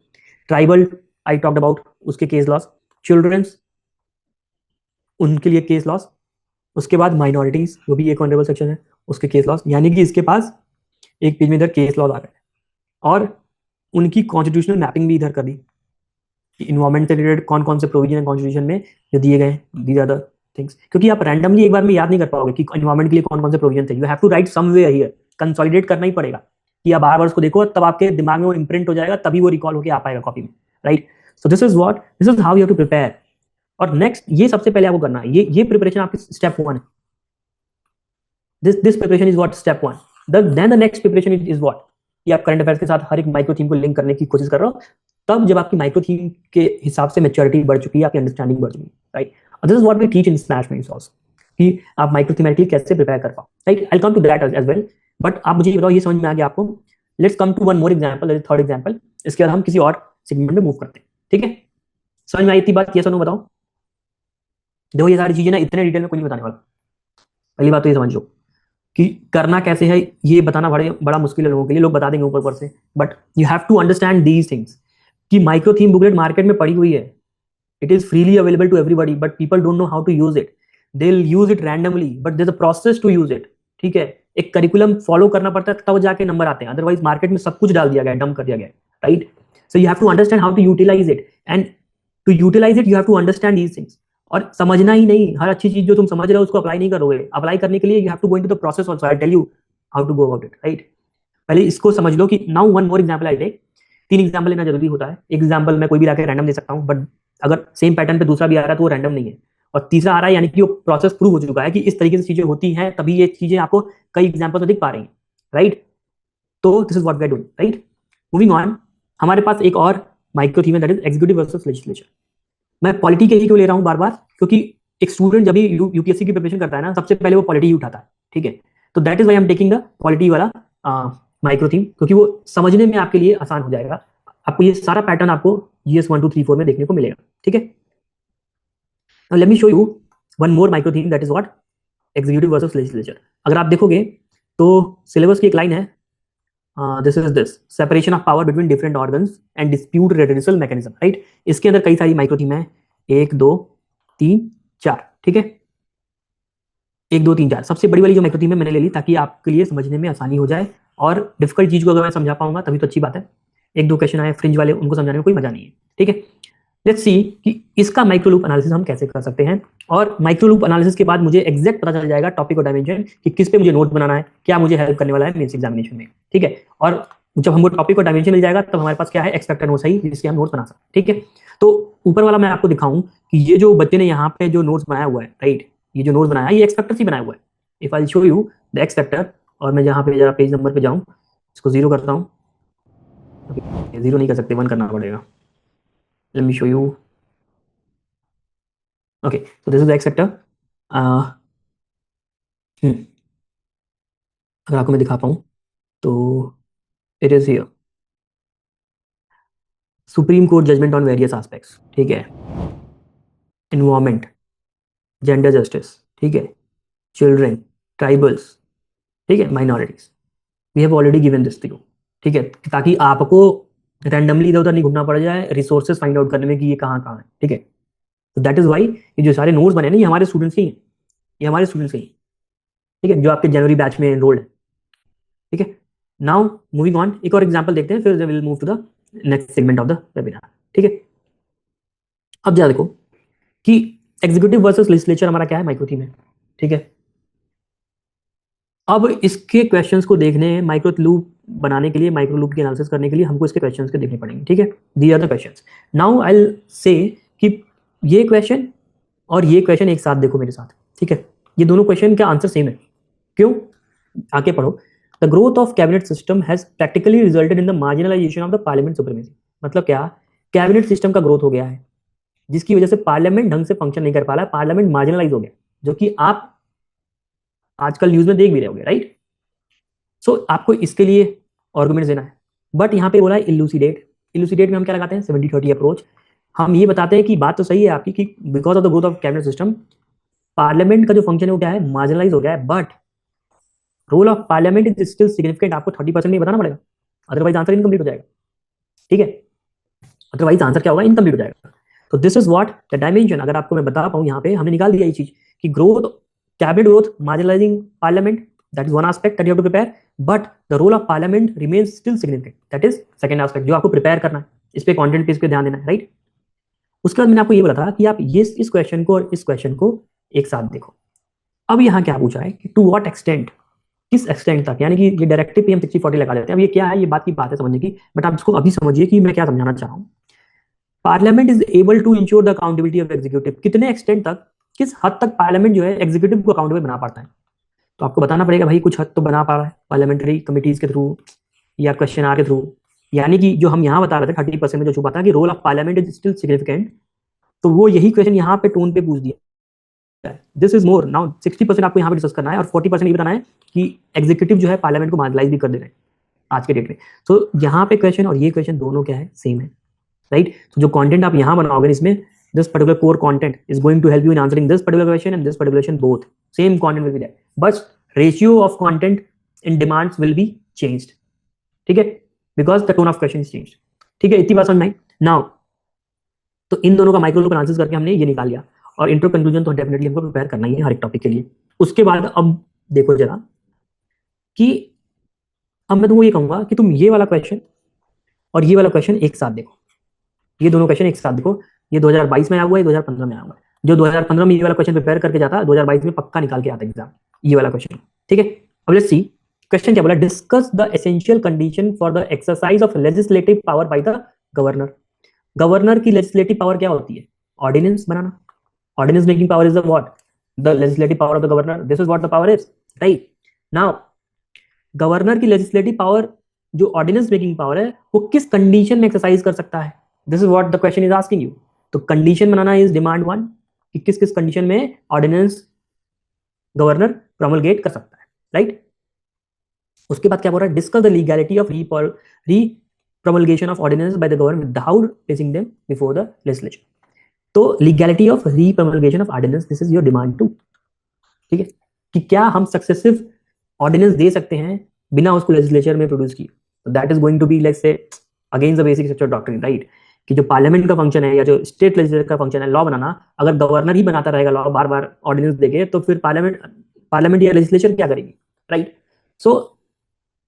ट्राइबल आई टॉक्ड अबाउट, उसके केस लॉस। चिल्ड्रंस, उनके लिए केस लॉस। उसके बाद माइनॉरिटीज, वो भी एक ऑनरेबल सेक्शन है, उसके केस लॉस। यानी कि इसके पास एक पेज में इधर केस लॉज आ गए और उनकी कॉन्स्टिट्यूशनल मैपिंग भी इधर कर दी। इन्वायरमेंट से रिलेटेड कौन कौन से प्रोविजन है कॉन्स्टिट्यूशन में जो दिए गए, दीज आर द थिंग्स। क्योंकि आप रैंडमली एक बार में याद नहीं कर पाओगे कि इन्वायरमेंट के लिए कौन कौन से प्रोविजन थे। You have to write somewhere here, consolidate करना ही पड़ेगा कि आप बार बार उसको देखो, तब आपके दिमाग में वो इम्प्रिंट हो जाएगा, तभी वो रिकॉल होकर आ पाएगा कॉपी में, right. So this is what, this is how you have to prepare. और नेक्स्ट, ये सबसे पहले आपको करना है, ये प्रिपरेशन आपकी स्टेप 1 है। This preparation is what step 1। Then the next preparation is what, कि आप करंट अफेयर्स के साथ हर एक माइक्रो थीम को लिंक करने की कोशिश कर रहे हो। तब जब आपकी माइक्रो थीम के हिसाब से मैच्योरिटी बढ़ चुकी है, आपकी अंडरस्टैंडिंग बढ़ चुकी है, right. This is what we teach in Smash mains also, कि आप माइक्रो थीमेटिकली कैसे प्रिपेयर कर पाओ, right. I will come to that as well, but आप मुझे ये बताओ, ये समझ में आ गया आपको? Let's come to one more example, third example. इसके बाद हम किसी और सेगमेंट में मूव करते हैं, ठीक है। समझ में आई इतनी बात? ये सुनो, बताओ। देखो ये सारी चीजें ना इतने डिटेल में कोई नहीं बताने वाला। पहली बात तो ये समझ लो कि करना कैसे है, ये बताना बड़ा मुश्किल है लोगों के लिए। लोग बता देंगे ऊपर ऊपर से, but you have to understand these things कि माइक्रो थीम बुकलेट मार्केट में पड़ी हुई है। It is freely available to everybody, but people don't know how to use it. They will use it randomly, but there is a process to use it, ठीक है। एक curriculum follow करना पड़ता है, तब जाके नंबर आते हैं। अदरवाइज मार्केट में सब कुछ डाल दिया गया, डंप कर दिया गया, right. So you have to understand how to utilise it, and to utilise it you have to understand these things. और समझना ही नहीं, हर अच्छी चीज जो तुम समझ रहे हो उसको अप्लाई नहीं करोगे। अप्लाई करने के लिए you have to go into the process also. I tell you how to go about it, right. पहले इसको समझ लो कि now one more example I take. 3 example लेना जरूरी होता है। एक एग्जांपल मैं कोई भी लाके रैंडम दे सकता हूं, बट अगर सेम पैटर्न पे दूसरा भी आ रहा है तो वो रैंडम नहीं है। और तीसरा आ रहा है, यानी कि वो प्रोसेस प्रूव हो चुका है कि इस तरीके से चीजें होती हैं, तभी ये चीजें आपको कई एग्जांपल में दिख पा रही हैं, राइट। तो this is what we are doing, right. Moving on, हमारे पास एक और माइक्रो थीम है, that is executive versus legislature. मैं पॉलिटी के ही क्यों ले रहा हूं बार बार? क्योंकि एक स्टूडेंट जब भी यूपीएससी की प्रिपरेशन करता है ना, सबसे पहले वो पॉलिटी ही उठाता है, ठीक है। तो that is why I am taking the polity वाला माइक्रो थीम, क्योंकि वो समझने में आपके लिए आसान हो जाएगा। आपको ये सारा पैटर्न आपको जीएस 1 2 3 4 में देखने को मिलेगा, ठीक है। Now let me show you one more micro theme, that is what executive versus legislature. अगर आप देखोगे तो सिलेबस की एक लाइन है, this is this separation of power between different organs and dispute redressal mechanism, right. इसके अंदर कई सारी माइक्रो थीम है, 1 2 3 4, ठीक है। 1 2 3 4 सबसे बड़ी वाली जो माइक्रो थीम है मैंने ले ली, ताकि आपके लिए समझने में आसानी हो जाए। और डिफिकल्ट चीज को अगर मैं समझा पाऊंगा तभी तो अच्छी बात है। 1 2 क्वेश्चन आए फ्रिंज वाले, उनको समझाने में कोई मजा नहीं है, ठीक है। लेट्स सी कि इसका माइक्रो लूप एनालिसिस हम कैसे कर सकते हैं। और माइक्रो लूप एनालिसिस के बाद मुझे एग्जैक्ट पता चल जाएगा टॉपिक और डायमेंशन कि किस पे मुझे नोट बनाना है, क्या मुझे हेल्प करने वाला है मेंस एग्जामिनेशन में, ठीक है। और जब हमको टॉपिक और डायमेंशन मिल जाएगा, तब हमारे पास क्या है, एक्सपेक्टेड नोट्स है जिसके हम नोट्स बना सकते हैं, ठीक है। तो ऊपर वाला मैं आपको दिखाऊं कि ये जो बच्चे ने यहाँ पे जो नोट्स बनाया हुआ है, राइट, ये जो नोट्स बनाया है ये एक्सपेक्टर से बनाया हुआ है। If I show you the expecter, और मैं जहाँ पे जरा पेज नंबर पे जाऊँ, इसको 0 करता हूँ। 0 नहीं कर सकते, 1 करना पड़ेगा। Let me show you. Okay, so this is the X factor. अगर आपको मैं दिखा पाऊँ तो it is here, supreme court judgment on various aspects, ठीक है, इन्वायरमेंट, जेंडर जस्टिस, ठीक है, चिल्ड्रन, ट्राइबल्स, ठीक है, minorities, we have already given this to you, ठीक है, ताकि आपको रैंडमली इधर उधर नहीं घूमना पड़ जाए रिसोर्सेज फाइंड आउट करने में कि ये कहाँ है, ठीक है। तो दैट इज वाई ये जो सारे नोट्स बने ना ये हमारे स्टूडेंट्स के ही हैं, ये हमारे स्टूडेंट्स के ही हैं, ठीक है, जो आपके जनवरी बैच में एनरोल्ड है, ठीक है। नाउ मूविंग ऑन, एक और एग्जांपल देखते हैं, फिर will move to the next segment of the webinar, ठीक है। अब जरा देखो कि एग्जीक्यूटिव वर्सेस लेजिस्लेचर हमारा क्या है, माइक्रो थीम है, ठीक है। अब इसके क्वेश्चंस को देखने, माइक्रो लूप बनाने के लिए, माइक्रो लूप की एनालिसिस करने के लिए हमको इसके क्वेश्चंस के देखने पड़ेंगे, ठीक है। These are the questions. Now I will say कि ये क्वेश्चन और ये क्वेश्चन एक साथ देखो मेरे साथ, ठीक है। ये दोनों क्वेश्चन का आंसर सेम है, क्यों? आगे पढ़ो। The growth of cabinet system has practically resulted in the marginalisation of the parliament supremacy. मतलब क्या? कैबिनेट सिस्टम का ग्रोथ हो गया है जिसकी वजह से पार्लियामेंट ढंग से फंक्शन नहीं कर पा रहा है, पार्लियामेंट मार्जिनलाइज हो गया, जो कि आप आजकल न्यूज में देख भी रहे होगे, राइट। सो आपको इसके लिए आर्गुमेंट देना है, बट यहाँ पे बोला है इल्यूसिडेट। इल्यूसिडेट में हम क्या लगाते हैं? 70-30 अप्रोच। हम ये बताते हैं कि बात तो सही है आपकी कि because of the growth of cabinet system parliament का जो फंक्शन है वो क्या है? मार्जिनलाइज हो गया है, but role of parliament is still significant. आपको 30% नहीं बताना पड़ेगा, अदरवाइज आंसर इनकम्प्लीट हो जाएगा, ठीक है। अदरवाइज आंसर क्या होगा? इनकम्प्लीट हो जाएगा। तो this is what the dimension. अगर आपको मैं बता पाऊँ, यहाँ पे हमने निकाल दिया ये चीज कि growth, cabinet growth, marginalising parliament, that is one aspect that you have to prepare, but the role of parliament remains still significant, that is second aspect जो आपको प्रिपेयर करना है। इस पे कंटेंट पे इस पे ध्यान देना है, राइट। उसके बाद मैंने आपको ये बोला था कि आप ये इस क्वेश्चन को और इस क्वेश्चन को एक साथ देखो। अब यहाँ क्या पूछा है कि टू व्हाट एक्सटेंट, किस एक्सटेंट तक, यानी कि ये डायरेक्टिव पे हम 60-40 लगा देते हैं। अब ये क्या है? ये बात की बात है समझने की, बट आप इसको अभी समझिए कि मैं क्या समझाना चाह रहा हूँ। Parliament is able to ensure the accountability of executive. कितने एक्सटेंट तक, किस हद तक पार्लियामेंट जो है एग्जीक्यूटिव को अकाउंटेबल बना पाता है? तो आपको बताना पड़ेगा भाई कुछ हद तो बना पा रहा है पार्लियामेंटरी कमिटीज के थ्रू या क्वेश्चन आर के थ्रू। यानी कि जो हम यहाँ बता रहे थे 30% में जो छुपा था कि role of parliament is still significant, तो वो यही क्वेश्चन यहाँ पे टोन पे पूछ दिया। This is more. नाउ 60% आपको यहाँ पे डिस्कस करना है और 40% ये बताना है कि एग्जीक्यूटिव जो है पार्लियामेंट को मार्जिनलाइज भी कर दे रहे हैं आज के डेट में। तो यहाँ पे क्वेश्चन और ये क्वेश्चन दोनों क्या है? सेम है, राइट। तो जो कंटेंट आप यहाँ बनाओगे इसमें, this particular core content is going to help you in answering this particular question and this particular question both. Same content will be there, but ratio of content in demands will be changed. ठीक है, because the tone of question is changed. ठीक है, इतनी बात समझ में आई? Now, तो इन दोनों का माइक्रो लूप एनालिसिस करके हमने ये निकाल लिया, और इंट्रो कंक्लूजन तो डेफिनेटली हमको प्रिपेयर करना ही है हर एक टॉपिक के लिए। उसके बाद अब देखो जरा कि अब मैं तुमको ये कहूंगा कि तुम ये वाला क्वेश्चन और ये वाला क्वेश्चन एक साथ देखो। ये दोनों क्वेश्चन एक साथ देखो। ये 2022 में आया हुआ है, 2015 में आया हुआ है। जो 2015 में ये वाला क्वेश्चन प्रिपेयर करके जाता है 2022 में पक्का निकाल के आता है एग्जाम, ये वाला क्वेश्चन, ठीक है। अब लेट्स सी क्वेश्चन क्या बोला। Discuss the essential condition for the exercise of legislative power by the governor. Governor की लेजिस्लेटिव पावर क्या होती है? ऑर्डिनेंस बनाना। Ordinance making power is the what? The legislative power of the governor. This is what the power is, right. Now governor की legislative power, जो ordinance making power है, वो किस कंडीशन में एक्सरसाइज कर सकता है? This is what the question is asking you. तो कंडीशन बनाना इज डिमांड 1 कि किस किस कंडीशन में ऑर्डिनेंस गवर्नर प्रोमलगेट कर सकता है, राइट। उसके बाद क्या बोल रहा है? Discuss the legality of re promulgation of ordinance by the government without placing them before the legislature. तो legality of re promulgation of ordinance, this is your demand 2, ठीक है, कि क्या हम सक्सेसिव ऑर्डिनेंस दे सकते हैं बिना उसको लेजिस्लेचर में प्रोड्यूस किए। That is going to be let's say against the basic structure doctrine, right, कि जो पार्लियामेंट का फंक्शन है या जो स्टेट लेजिस्लेचर का फंक्शन है लॉ बनाना, अगर गवर्नर ही बनाता रहेगा लॉ बार बार ऑर्डिनेंस देके, तो फिर पार्लियामेंट या लेजिस्लेचर क्या करेगी, राइट। सो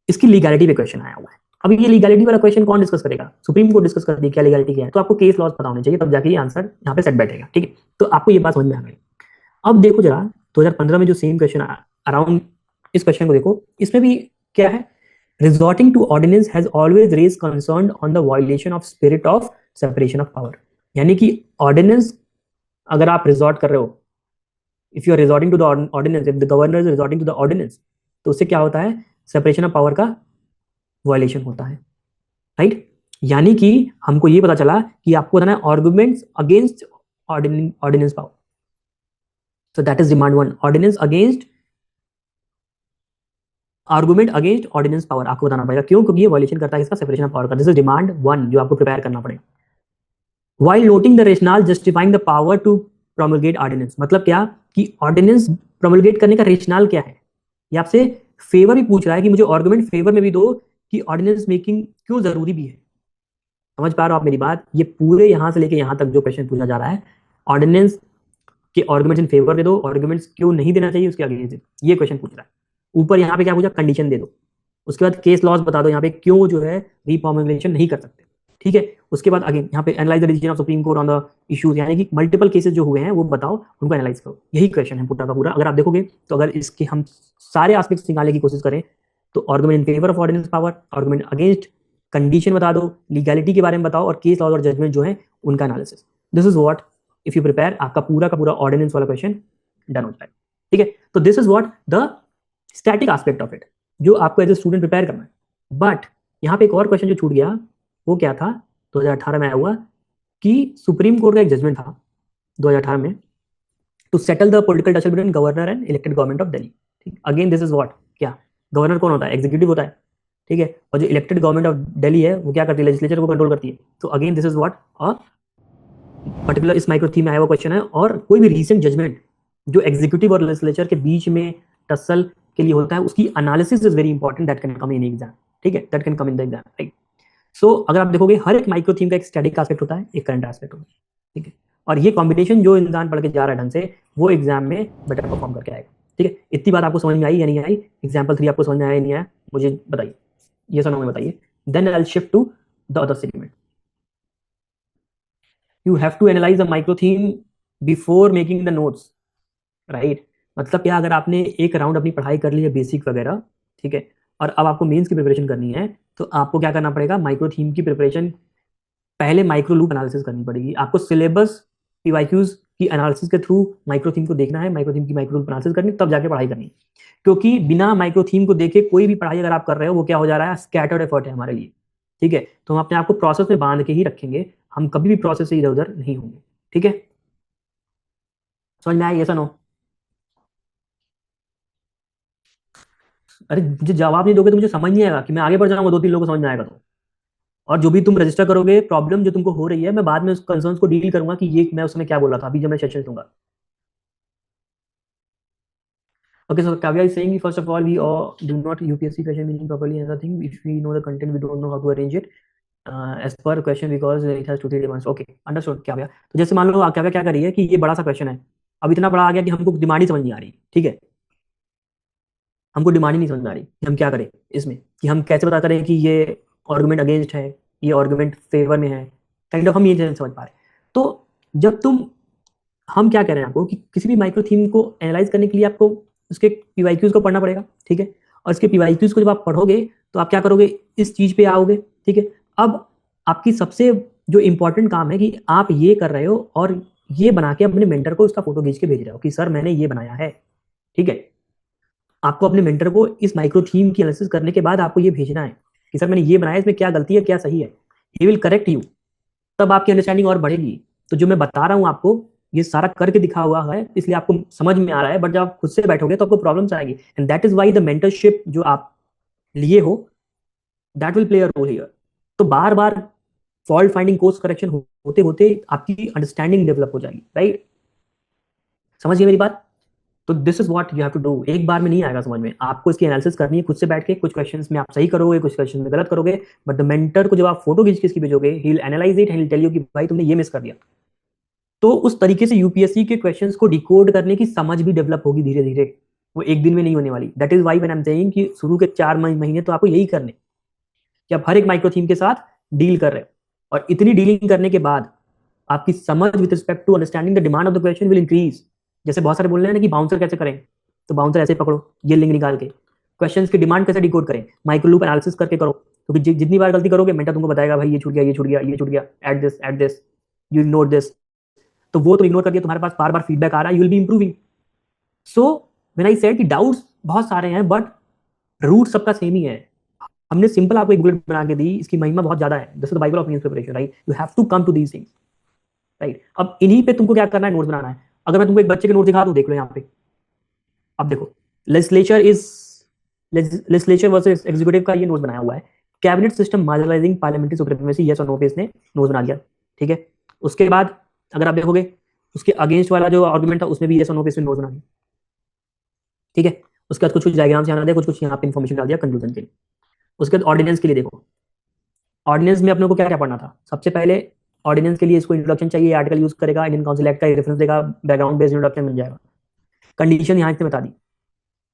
इसकी लीगैलिटी पे क्वेश्चन आया हुआ है। अब ये लीगैलिटी वाला क्वेश्चन कौन डिस्कस करेगा? सुप्रीम कोर्ट डिस्कस कर दी क्या लीगैलिटी क्या है। तो आपको केस लॉज पता होने चाहिए, तब जाके ये आंसर यहाँ पे सेट बैठेगा, ठीक है। तो आपको ये बात समझ में आ गई। अब देखो जरा 2015 में जो सेम क्वेश्चन अराउंड इस क्वेश्चन को देखो, इसमें भी क्या है? Resorting to ordinance has always raised concern on the violation of spirit of separation of power. यानी कि ऑर्डिनेंस अगर आप रिजॉर्ट कर रहे हो, if you are resorting to the ordinance, if the governor is resorting to the ordinance, तो उससे क्या होता है? सेपरेशन ऑफ पावर का वायलेशन होता है, राइट। यानी कि हमको ये पता चला कि आपको बताना है arguments against ordinance power. So that is demand 1, ordinance against argument against ordinance power आपको बताना पड़ेगा, क्यों? क्योंकि ये वायलेशन करता है इसका सेपरेशन ऑफ पावर का। दिस इज डिमांड 1 जो आपको प्रिपेयर करना पड़ेगा। While noting the rational justifying the power to promulgate ordinance, मतलब क्या कि ऑर्डिनेंस प्रोमलगेट करने का रेशनल क्या है। ये आपसे फेवर भी पूछ रहा है कि मुझे आर्गुमेंट फेवर में भी दो कि ऑर्डिनेंस मेकिंग क्यों जरूरी भी है। समझ पा रहे हो आप मेरी बात? ये पूरे यहां से लेके यहां तक जो क्वेश्चन पूछा जा रहा है, ऑर्डिनेंस के आर्गुमेंट्स इन फेवर दे दो, आर्गुमेंट्स क्यों नहीं देना चाहिए उसके अगेंस्ट दे दो, ये क्वेश्चन पूछ रहा है। ऊपर यहाँ पे क्या पूछा? कंडीशन दे दो। उसके बाद केस लॉज बता दो यहाँ पे क्यों जो है रिफॉर्मुलेशन नहीं कर सकते, ठीक है। उसके बाद अगेन यहाँ पे analyse the decision of supreme court on the issues, यानी कि मल्टीपल केसेस जो हुए हैं वो बताओ, उनको एनालाइज करो। यही क्वेश्चन है पूरा का पूरा। अगर आप देखोगे तो अगर इसके हम सारे एस्पेक्ट्स निकालने की कोशिश करें तो argument in favour of ordinance power, argument against, condition बता दो, लीगैलिटी के बारे में बताओ, और केस लॉज और जजमेंट जो है उनका analysis. This is what if you prepare, आपका पूरा का पूरा ऑर्डिनेंस वाला क्वेश्चन डन हो जाएगा, ठीक है। तो this is what the static aspect of it, जो आपको एज ए स्टूडेंट प्रिपेयर करना है। बट यहाँ पे एक और क्वेश्चन जो छूट गया, वो क्या था? 2018 में आया हुआ कि सुप्रीम कोर्ट का एक जजमेंट था 2018 में, to settle the political tussle between governor and elected government of Delhi. Again this is what, क्या गवर्नर कौन होता है? एग्जीक्यूटिव होता है, ठीक है। और जो इलेक्टेड गवर्नमेंट ऑफ दिल्ली है वो क्या करती है? लेजिस्लेचर को कंट्रोल करती है। तो again this is what a particular इस माइक्रो थीम में आया हुआ क्वेश्चन है। और कोई भी रीसेंट जजमेंट जो एग्जीक्यूटिव और लेजिस्लेचर के बीच में टसल के लिए होता है, उसकी analysis is very important, that can come in exam, ठीक है, that can come in the exam, right. So अगर आप देखोगे हर एक माइक्रो थीम का एक स्टैटिक एस्पेक्ट होता है, एक करंट एस्पेक्ट होता है, ठीक है। और ये कॉम्बिनेशन जो इंसान पढ़ के जा रहा है ढंग से, वो एग्जाम में बेटर परफॉर्म करके आएगा, ठीक है। इतनी बात आपको समझ में आई या नहीं आई? एग्जाम्पल 3 आपको समझ में आया या नहीं आया, मुझे बताइए, ये सर में बताइए। Then I will shift to the other segment. You have to analyse the micro theme before making the notes, right. मतलब क्या, अगर आपने एक राउंड अपनी पढ़ाई कर ली है बेसिक वगैरह, ठीक है, और अब आपको मेंस की प्रिपरेशन करनी है, तो आपको क्या करना पड़ेगा? माइक्रो थीम की प्रिपरेशन पहले माइक्रो लूप एनालिसिस करनी पड़ेगी। आपको सिलेबस पीवाईक्यूज की एनालिसिस के थ्रू माइक्रो थीम को देखना है, माइक्रो थीम की माइक्रो लूप एनालिसिस करनी, तब जाके पढ़ाई करनी है। क्योंकि बिना माइक्रो थीम को देखे कोई भी पढ़ाई अगर आप कर रहे हो, वो क्या हो जा रहा है? स्कैटर्ड एफर्ट है हमारे लिए, ठीक है। तो हम अपने आप को प्रोसेस में बांध के ही रखेंगे, हम कभी भी प्रोसेस से इधर उधर नहीं होंगे, ठीक है। समझ में आया? यस और नो? अरे मुझे जवाब नहीं दोगे तो मुझे समझ नहीं आएगा कि मैं आगे बढ़ जाऊंगा 2-3 लोगों को समझ में आएगा तो। और जो भी तुम रजिस्टर करोगे, प्रॉब्लम जो तुमको हो रही है, मैं बाद में उस कंसर्न्स को डील करूंगा कि ये मैं उस समय क्या बोल रहा था, अभी जब मैं सेशन दूंगा। Okay, so Kavya is saying, first of all, we all do not UPSC question meaning properly. Another thing, if we know the content, we don't know how to arrange it as per question because it has 2-3 demands. Okay, understood Kavya. तो जैसे मान लो Kavya क्या कर रही है कि ये बड़ा सा क्वेश्चन है, अब इतना बड़ा आ गया कि हमको डिमांड ही समझ नहीं आ रही, ठीक है। हमको डिमांड ही नहीं समझ में आ रही कि हम क्या करें इसमें, कि हम कैसे पता करें कि ये आर्गुमेंट अगेंस्ट है, ये आर्गुमेंट फेवर में है, काइंड ऑफ हम ये नहीं समझ पा रहे। तो जब हम क्या कह रहे हैं आपको कि किसी भी माइक्रो थीम को एनालाइज करने के लिए आपको उसके पीवाईक्यूज को पढ़ना पड़ेगा, ठीक है। और इसके पीवाईक्यूज को जब आप पढ़ोगे तो आप क्या करोगे? इस चीज पे आओगे, ठीक है। अब आपकी सबसे जो इंपॉर्टेंट काम है कि आप ये कर रहे हो और ये बना के अपने मेंटर को उसका फोटो खींच के भेज रहे हो कि सर मैंने ये बनाया है, ठीक है। आपको अपने मेंटर को इस माइक्रो थीम की एनालिसिस करने के बाद आपको ये भेजना है कि सर मैंने ये बनाया, इसमें क्या गलती है, क्या सही है। ही विल करेक्ट यू, तब आपकी अंडरस्टैंडिंग और बढ़ेगी। तो जो मैं बता रहा हूँ आपको, ये सारा करके दिखा हुआ है, इसलिए आपको समझ में आ रहा है, बट जब आप खुद से बैठोगे तो आपको प्रॉब्लम्स आएगी। And that is why the mentorship जो आप लिए हो, that will play a role here. तो बार बार फॉल्ट फाइंडिंग, कोर्स करेक्शन होते होते आपकी अंडरस्टैंडिंग डेवलप हो जाएगी, राइट। समझिए मेरी बात? तो this is what you have to do. एक बार में नहीं आएगा समझ में, आपको इसकी एनालिसिस करनी है खुद से बैठ के। कुछ क्वेश्चंस में आप सही करोगे, कुछ क्वेश्चंस में गलत करोगे, बट द मेंटर को जब आप फोटो खींच के इसकी भेजोगे, he will analyse it, he will tell you कि भाई तुमने ये मिस कर दिया। तो उस तरीके से यूपीएससी के क्वेश्चंस को डिकोड करने की समझ भी डेवलप होगी धीरे धीरे, वो एक दिन में नहीं होने वाली। That is why when I am saying कि शुरू के 4 महीने तो आपको यही करने कि आप हर एक माइक्रो थीम के साथ डील कर रहे हो, और इतनी डीलिंग करने के बाद आपकी समझ with respect to understanding the demand of the question will increase. जैसे बहुत सारे बोल रहे हैं ना कि बाउंसर कैसे करें, तो बाउंसर ऐसे पकड़ो, ये लिंक निकाल के क्वेश्चंस की डिमांड कैसे डिकोड करें, माइक्रो लूप एनालिसिस करके करो। क्योंकि जितनी बार गलती करोगे मेंटर तुमको बताएगा भाई ये छूट गया, ये छूट गया, ये छूट गया, at this you ignore this. तो वो तो इग्नोर कर दिया, तुम्हारे पास बार बार फीडबैक आ रहा है, you will B improving. So when I said कि डाउट्स बहुत सारे हैं बट रूट सबका सेम ही है। हमने सिंपल आपको एक बुलेट बना के दी, इसकी महिमा बहुत ज्यादा है। This is the bible of news preparation, right. You have to come to these things, right. अब इन्हीं पे तुमको क्या करना है? नोट्स बनाना है। अगर मैं तुमको एक बच्चे के नोट दिखा दूं, देख लो यहाँ पे, अब देखो, legislature is legislature versus executive का ये नोट बनाया हुआ है, cabinet system marginalising parliamentary supremacy, yes और नो पे इसने नोट बना दिया, ठीक है। उसके बाद अगर आप देखोगे उसके अगेंस्ट वाला जो आर्गुमेंट था उसमें भी यस और नो पे इसने नोट बना दिया, ठीक है। उसके बाद कुछ कुछ डायग्राम्स यहाँ दिया, कुछ कुछ यहाँ पे इन्फॉर्मेशन डाल दिया कंक्लूजन के लिए। उसके बाद ऑर्डिनेंस के लिए देखो, ऑर्डिनेंस में अपने को क्या क्या पढ़ना था। सबसे पहले ऑर्डिनेंस के लिए इसको इंट्रोडक्शन चाहिए, आर्टिकल यूज करेगा, इंडियन काउंसिल एक्ट का रेफरेंस देगा, बैकग्राउंड बेस्ड इंट्रोडक्शन मिल जाएगा। कंडीशन यहाँ इसने बता दी,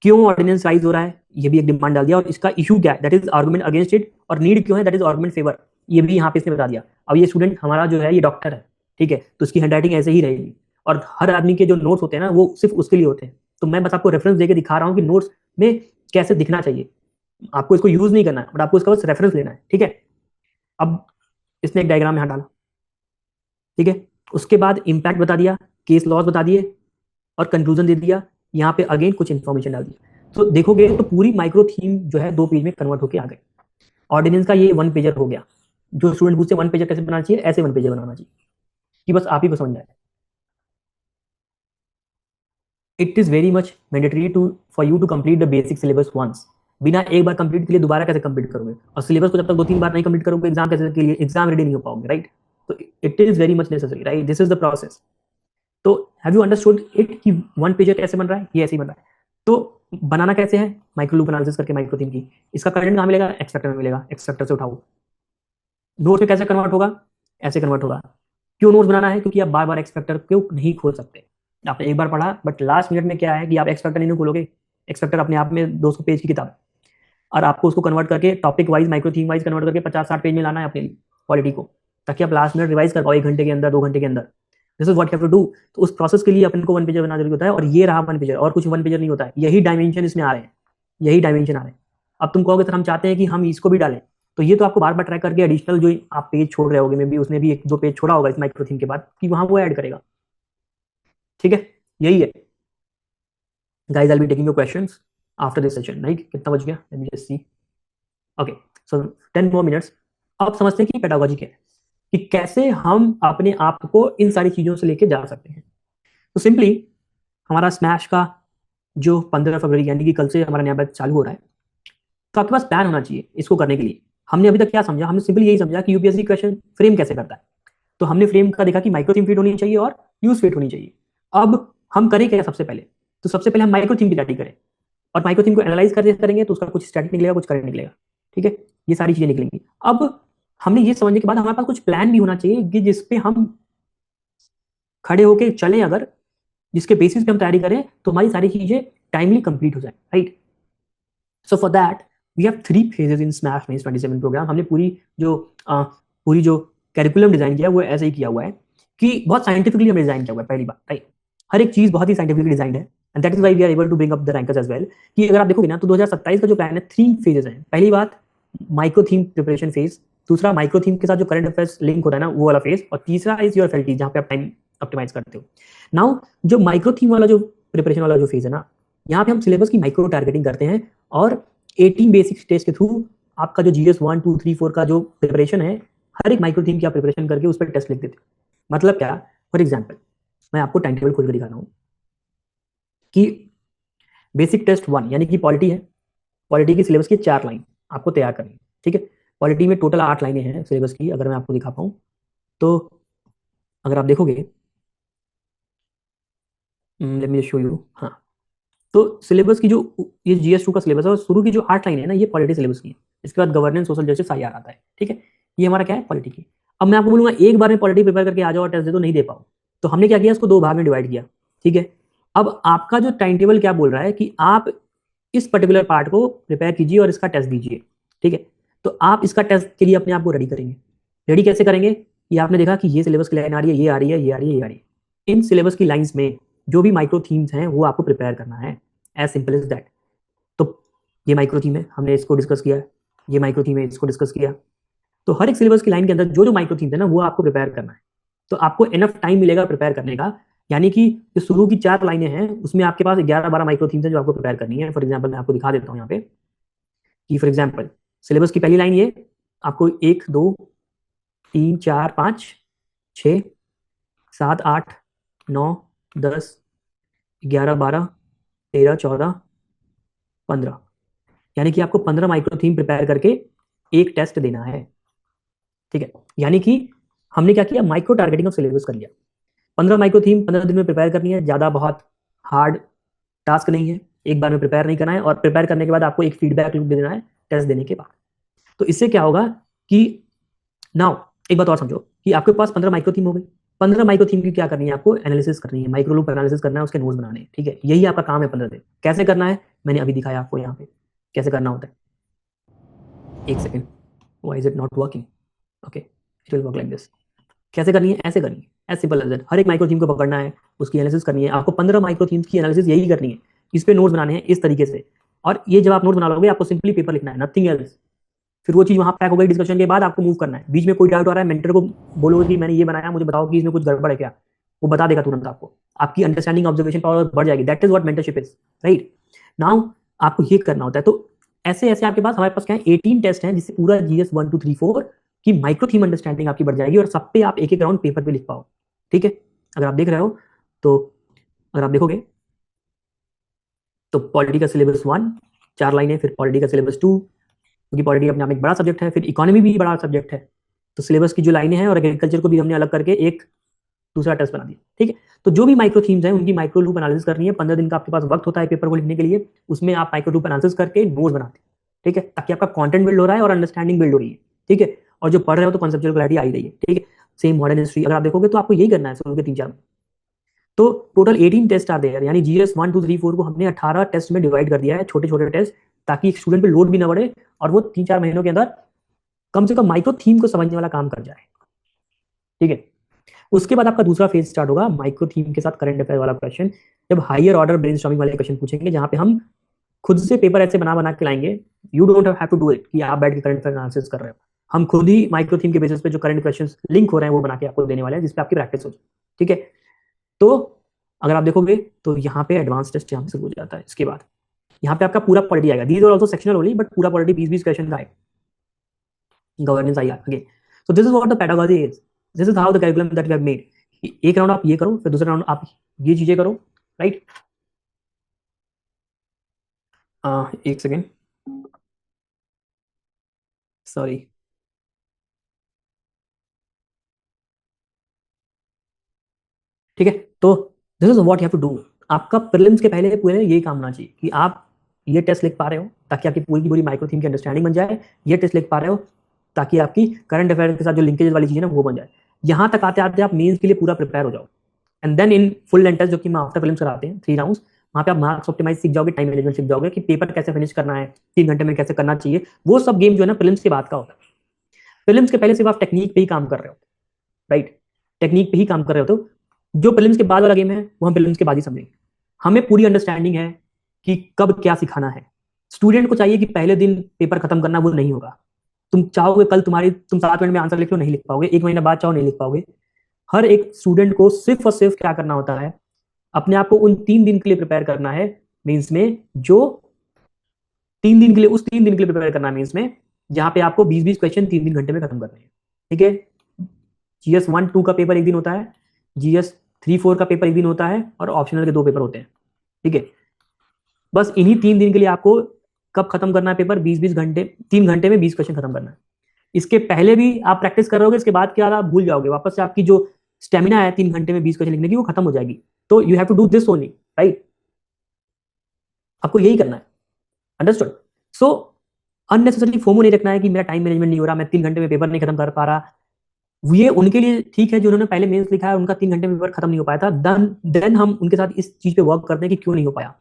क्यों ऑर्डिनेंस राइज हो रहा है, ये भी एक डिमांड डाल दिया, और इसका इशू क्या है, that is argument against it, और नीड क्यों है, दैट इज आर्गुमेंट फेवर, ये भी यहाँ पे इसने बता दिया। अब ये स्टूडेंट हमारा जो है ये डॉक्टर है, ठीक है, तो उसकी हैंडराइटिंग ऐसे ही रहेगी, और हर आदमी के जो नोट्स होते हैं ना वो सिर्फ उसके लिए होते हैं। तो मैं बस आपको रेफरेंस देके दिखा रहा हूँ कि नोट्स में कैसे दिखना चाहिए, आपको इसको यूज नहीं करना है, बट आपको इसका बस रेफरेंस लेना है, ठीक है। अब इसने एक डायग्राम यहाँ डाला, ठीक है। उसके बाद इम्पैक्ट बता दिया, केस लॉज बता दिए, और कंक्लूजन दे दिया। यहाँ पे अगेन कुछ इन्फॉर्मेशन डाल दी। तो देखोगे तो पूरी माइक्रो थीम जो है 2 पेज में कन्वर्ट होकर आ गई। ऑर्डिनेंस का ये 1 पेजर हो गया। जो स्टूडेंट पूछते 1 पेजर कैसे बनाना चाहिए, ऐसे 1 पेजर बनाना चाहिए कि बस आप ही को समझ जाए। It is very much mandatory for you to complete the basic syllabus once. बिना एक बार कंप्लीट के लिए दोबारा कैसे कंप्लीट करोगे, और सिलेबस को जब तक 2-3 बार नहीं कंप्लीट करोगे एग्जाम कैसे के लिए एग्जाम रेडी नहीं हो पाओगे, राइट। तो it is very much necessary, right, this is the process. तो हैव यू अंडरस्टूड इट कि 1 पेजर कैसे बन रहा है, ये ऐसे ही बन रहा है। तो बनाना कैसे है, माइक्रो लूप एनालिसिस करके माइक्रो थीम की। इसका कंटेंट कहाँ मिलेगा, एक्सट्रैक्टर में मिलेगा, एक्सट्रैक्टर से उठाओ। नोट में कैसे कन्वर्ट होगा, ऐसे कन्वर्ट होगा। क्यों नोट्स बनाना है, क्योंकि आप बार बार एक्सपेक्टर क्यों नहीं खोल सकते। आपने एक बार पढ़ा, बट लास्ट मिनट में क्या है कि आप एक्सपेक्टर नहीं खोलोगे। एक्सपेक्टर अपने आप में 200 पेज की किताब है, और आपको उसको कन्वर्ट करके topic wise micro theme wise convert करके 50-60 पेज में लाना है अपने लिए क्वालिटी को, ताकि आप लास्ट मिनट रिवाइज कर पाओ 1 घंटे के अंदर, 2 घंटे के अंदर। This is what you have to do. तो उस प्रोसेस के लिए अपन को 1 पेजर बनाना जरूरी होता है, और ये रहा 1 पेजर, और कुछ 1 पेजर नहीं होता है। यही डायमेंशन इसमें आ रहे हैं, यही डायमेंशन आ रहे हैं। अब तुम कहोगे सर हम चाहते हैं कि हम इसको भी डालें, तो ये तो आपको बार बार ट्राई करके एडिशनल जो आप पेज छोड़ रहे होगे, मे बी उसने भी 1-2 पेज छोड़ा होगा इस माइक्रो थीम के बाद, कि वहां वो ऐड करेगा, ठीक है। यही है guys, I will be taking your questions after this session, right. कितना बच गया, let me just see. Okay, so 10 more minutes। अब समझते हैं कि पेडागोजी क्या है, कि कैसे हम अपने आप को इन सारी चीजों से लेके जा सकते हैं। तो सिंपली हमारा स्मैश का जो 15 फरवरी यानी कि कल से हमारा नया बैच चालू हो रहा है, तो आपके पास प्लान होना चाहिए इसको करने के लिए। हमने अभी तक क्या समझा, हमने सिंपली यही समझा कि यूपीएससी क्वेश्चन फ्रेम कैसे करता है। तो हमने फ्रेम का देखा कि माइक्रो थीम फिट होनी चाहिए और यूज फिट होनी चाहिए। अब हम करें क्या सबसे पहले, तो सबसे पहले हम माइक्रो थीम की स्टडी करें, और माइक्रो थीम को एनालाइज करेंगे तो उसका कुछ स्टैटिक निकलेगा, कुछ करंट निकलेगा, ठीक है। ये सारी चीजें निकलेंगी। अब हमने ये समझने के बाद हमारे पास कुछ प्लान भी होना चाहिए कि जिसपे हम खड़े होके चलें, अगर जिसके बेसिस पे हम तैयारी करें तो हमारी सारी चीजें टाइमली कंप्लीट हो जाए, right. So for that we have 3 phases in Smash mains 27 programme. हमने पूरी जो कैरिकुलम डिजाइन किया है वो ऐसे ही किया हुआ है कि बहुत साइंटिफिकली हमने डिजाइन किया हुआ है, पहली बात, राइट। हर एक चीज बहुत ही साइंटिफिकली डिजाइंड है, and that is why we are able to bring up the rankers as well. कि अगर आप देखोगे ना तो 2027 का जो प्लान है 3 phases हैं। पहली बात माइक्रो थीम प्रिपरेशन फेज, दूसरा माइक्रो थीम के साथ जो करंट अफेयर्स लिंक होता है ना वो वाला फेज, और तीसरा इज योर एफएलटी जहां पे आप टाइम ऑप्टिमाइज करते हो। नाउ जो माइक्रो थीम वाला जो प्रिपरेशन वाला जो फेज है ना, यहाँ पे हम सिलेबस की माइक्रो टारगेटिंग करते हैं, और 18 बेसिक स्टेज के थ्रू आपका जो जीएस 1, 2, 3, 4 का जो प्रिपरेशन है, हर एक माइक्रो थीम की आप प्रिपरेशन करके उस पर टेस्ट लिख देते हो। मतलब क्या, फॉर एग्जाम्पल मैं आपको टाइम टेबल खोल कर दिखा रहा हूँ कि बेसिक टेस्ट 1 यानी कि पॉलिटी है, पॉलिटी की सिलेबस की 4 लाइन आपको तैयार करनी है, ठीक है। पॉलिटी में टोटल 8 लाइनें हैं सिलेबस की, अगर मैं आपको दिखा पाऊँ तो अगर आप देखोगे, लेट मी शो यू, हाँ। तो सिलेबस की जो ये जीएस 2 का सिलेबस है, और शुरू की जो 8 लाइनें हैं ना ये पॉलिटी सिलेबस की है। इसके बाद गवर्नेंस, सोशल जस्टिस, आईआर आता है, ठीक है। ये हमारा क्या है, पॉलिटी की। अब मैं आपको बोलूंगा एक बार में पॉलिटी प्रिपेयर करके आ जाओ और टेस्ट दे दो, नहीं दे पाओ। तो हमने क्या किया, इसको 2 भाग में डिवाइड किया, ठीक है। अब आपका जो टाइम टेबल क्या बोल रहा है कि आप इस पर्टिकुलर पार्ट को प्रिपेयर कीजिए और इसका टेस्ट दीजिए, ठीक है। तो आप इसका टेस्ट के लिए अपने आप को रेडी करेंगे। रेडी कैसे करेंगे, ये आपने देखा कि ये सिलेबस की लाइन आ रही है, ये आ रही है, ये आ रही है, ये आ रही है। इन सिलेबस की लाइंस में जो भी माइक्रो थीम्स हैं वो आपको प्रिपेयर करना है, एज सिंपल एज दैट। तो ये माइक्रो थीम है, हमने इसको डिस्कस किया, ये माइक्रो थीम है, इसको डिस्कस किया। तो हर एक सिलेबस की लाइन के अंदर जो जो माइक्रो थीम्स है ना वो आपको प्रिपेयर करना है। तो आपको इनफ टाइम मिलेगा प्रिपेयर करने का, यानी कि जो शुरू की 4 लाइनें हैं उसमें आपके पास 11-12 माइक्रो थीम्स हैं जो आपको प्रिपेयर करनी है। फॉर एग्जाम्पल मैं आपको दिखा देता हूँ यहाँ पे कि फॉर एग्जाम्पल सिलेबस की पहली लाइन ये आपको 1, 2, 3, 4, 5, 6, 7, 8, 9, 10, 11, 12, 13, 14, 15, यानी कि आपको 15 माइक्रो थीम प्रिपेयर करके एक टेस्ट देना है, ठीक है। यानी कि हमने क्या किया, माइक्रो टारगेटिंग ऑफ सिलेबस कर लिया। 15 माइक्रो थीम 15 दिन में प्रिपेयर करनी है, ज़्यादा बहुत हार्ड टास्क नहीं है, एक बार में प्रिपेयर नहीं करना है, और प्रिपेयर करने के बाद आपको एक फीडबैक लूप देना है टेस्ट देने के बाद। तो इससे क्या होगा कि नाउ एक बात और समझो कि आपके पास 15 माइक्रो थीम हो गई। 15 माइक्रो थीम की क्या करनी है, आपको एनालिसिस करनी है, माइक्रो लूप एनालिसिस करना है, उसके नोट्स बनाने हैं, ठीक है। यही आपका काम है 15 दिन। कैसे करना है मैंने अभी दिखाया आपको यहाँ पे कैसे करना होता है। एक second, why is it not working? Okay, it will work like this. कैसे करनी है, ऐसे करनी है, एज सिंपल एज दैट। हर एक माइक्रो थीम को पकड़ना है, उसकी एनालिसिस करनी है। आपको 15 माइक्रो थीम्स की एनालिसिस यही करनी है, इस पे नोट्स बनाने हैं इस तरीके से। और ये जब आप नोट बना लोगे, आपको सिंपली पेपर लिखना है, नथिंग एल्स। फिर वो चीज़ वहाँ पैक हो गई, डिस्कशन के बाद आपको मूव करना है। बीच में कोई डाउट आ रहा है, मेंटर को बोलोगे कि मैंने ये बनाया, मुझे बताओ कि इसमें कुछ गड़बड़ है क्या, वो बता देगा तुरंत आपको। आपकी अंडरस्टैंडिंग ऑब्जर्वेशन पावर बढ़ जाएगी। That is what mentorship is, right. Now आपको ये करना होता है। तो ऐसे ऐसे आपके पास, हमारे पास क्या है, 18 टेस्ट हैं, जिससे पूरा जीएस 1 2 3 4 की माइक्रो थीम अंडरस्टैंडिंग आपकी बढ़ जाएगी, और सब पे आप एक एक राउंड पेपर पे लिख पाओ, ठीक है। अगर आप देख रहे हो तो, अगर आप देखोगे तो पॉलिटी का सिलेबस 1 4 लाइनें, फिर पॉलिटी का सिलेबस 2, क्योंकि पॉलिटी अपने आप में एक बड़ा सब्जेक्ट है, फिर इकोनॉमी भी बड़ा सब्जेक्ट है, तो सिलेबस की जो लाइनें हैं और एग्रीकल्चर को भी हमने अलग करके एक दूसरा टेस्ट बना दिया, ठीक है। तो जो भी माइक्रो थीम्स हैं उनकी माइक्रो लूप एनालिसिस करनी है। 15 दिन का आपके पास वक्त होता है पेपर को लिखने के लिए, उसमें आप माइक्रो लूप एनालिसिस करके नोट्स बनाते हैं, ठीक है, ताकि आपका कंटेंट बिल्ड हो रहा है और अंडरस्टैंडिंग बिल्ड हो रही है, ठीक है। और जो पढ़ रहे हो तो कॉन्सेप्चुअल क्लैरिटी आ ही रही है, ठीक है। सेम मॉडर्न हिस्ट्री अगर आप देखोगे तो आपको यही करना है शुरू के 3-4 में। तो टोटल 18 टेस्ट आर देयर, यानी जीएस 1 2 3 4 को हमने 18 टेस्ट में डिवाइड कर दिया है, छोटे छोटे टेस्ट, ताकि एक स्टूडेंट पे लोड भी ना बढ़े और वो 3-4 महीनों के अंदर कम से कम माइक्रो थीम को समझने वाला काम कर जाए, ठीक है। उसके बाद आपका दूसरा फेज स्टार्ट होगा माइक्रो थीम के साथ करंट अफेयर वाला क्वेश्चन, जब हायर ऑर्डर ब्रेनस्टॉर्मिंग वाले क्वेश्चन पूछेंगे, जहां पे हम खुद से पेपर ऐसे बना बना के लाएंगे। You don't have to do it कि आप बैठ के करंट अफेयर एनालिसिस कर रहे हो। हम खुद ही माइक्रो थीम के बेसिस पे जो करंट क्वेश्चंस लिंक हो रहे हैं वो बना के आपको देने वाले हैं, जिसपे आपकी प्रैक्टिस हो जाए, ठीक है। तो अगर आप देखोगे तो यहाँ पे एडवांस टेस्ट यहाँ से शुरू हो जाता है। इसके बाद यहाँ पे आपका पूरा पॉलिटी आएगा, these are also sectional only, but पूरा पॉलिटी 20-20 क्वेश्चन का आएगा। गवर्नेंस आई आगे। So this is what the pedagogy is, this is how the curriculum that we have made. एक राउंड आप ये करो, फिर दूसरा राउंड आप ये चीजें करो, राइट। एक सेकेंड, सॉरी। ठीक है, तो this is what you have to do. आपका प्रीलिम्स के पहले पूरे यही काम होना चाहिए कि आप ये टेस्ट लिख पा रहे हो ताकि आपकी पूरी की पूरी माइक्रो थीम की अंडरस्टैंडिंग बन जाए। ये टेस्ट लिख पा रहे हो ताकि आपकी करंट अफेयर के साथ जो लिंकेज वाली चीज़ है ना वो बन जाए। यहाँ तक आते आते आप मेंस के लिए पूरा प्रिपेयर हो जाओ, and then in full length test जो कि हम आफ्टर प्रीलिम्स कराते हैं 3 राउंड्स, वहाँ पे आप मार्क्स ऑप्टिमाइज सीख जाओगे, टाइम मैनेजमेंट सीख जाओगे कि पेपर कैसे फिनिश करना है, 3 घंटे में कैसे करना चाहिए। वो सब गेम जो है ना प्रीलिम्स के बाद का होता है। प्रीलिम्स के पहले सिर्फ आप टेक्निक पे ही काम कर रहे हो, राइट, टेक्निक पे ही काम कर रहे हो। तो जो प्रीलिम्स के बाद वाला गेम है वो हम प्रीलिम्स के बाद ही समझेंगे। हमें पूरी अंडरस्टैंडिंग है कि कब क्या सिखाना है। स्टूडेंट को चाहिए कि पहले दिन पेपर खत्म करना, वो नहीं होगा। तुम चाहोगे कल तुम 7 मिनट में आंसर लिख लो, नहीं लिख पाओगे। 1 महीना बाद चाहो, नहीं लिख पाओगे। हर एक स्टूडेंट को सिर्फ और सिर्फ क्या करना होता है, अपने आप को उन 3 दिन के लिए प्रिपेयर करना है मीन्स में, जो 3 दिन के लिए, उस 3 दिन के लिए प्रिपेयर करना है मीन्स में, जहां पे आपको 20-20 क्वेश्चन 3 घंटे में खत्म करने हैं, ठीक है। जीएस 1 2 का पेपर एक दिन होता है, जीएस 3 4 का पेपर एक दिन होता है, और ऑप्शनल के 2 पेपर होते हैं, ठीक है। बस इन्हीं 3 दिन के लिए आपको कब खत्म करना है पेपर, 20-20 घंटे, 3 घंटे में 20 क्वेश्चन खत्म करना है। इसके पहले भी आप प्रैक्टिस कर रहोगे, इसके बाद क्या आप भूल जाओगे, वापस से आपकी जो स्टेमिना है 3 घंटे में 20 क्वेश्चन लिखने की वो खत्म हो जाएगी। तो you have to do this only, right, आपको यही करना है, अंडरस्टूड। सो अननेसेसरी फोमो नहीं रखना है कि मेरा टाइम मैनेजमेंट नहीं हो रहा, मैं 3 घंटे में पेपर नहीं खत्म कर पा रहा। ये उनके लिए ठीक है जो उन्होंने पहले मेंस लिखा है, उनका 3 घंटे में पेपर खत्म नहीं हो पाया था। देन हम उनके साथ इस चीज पे वर्क करते हैं कि क्यों नहीं हो पाया,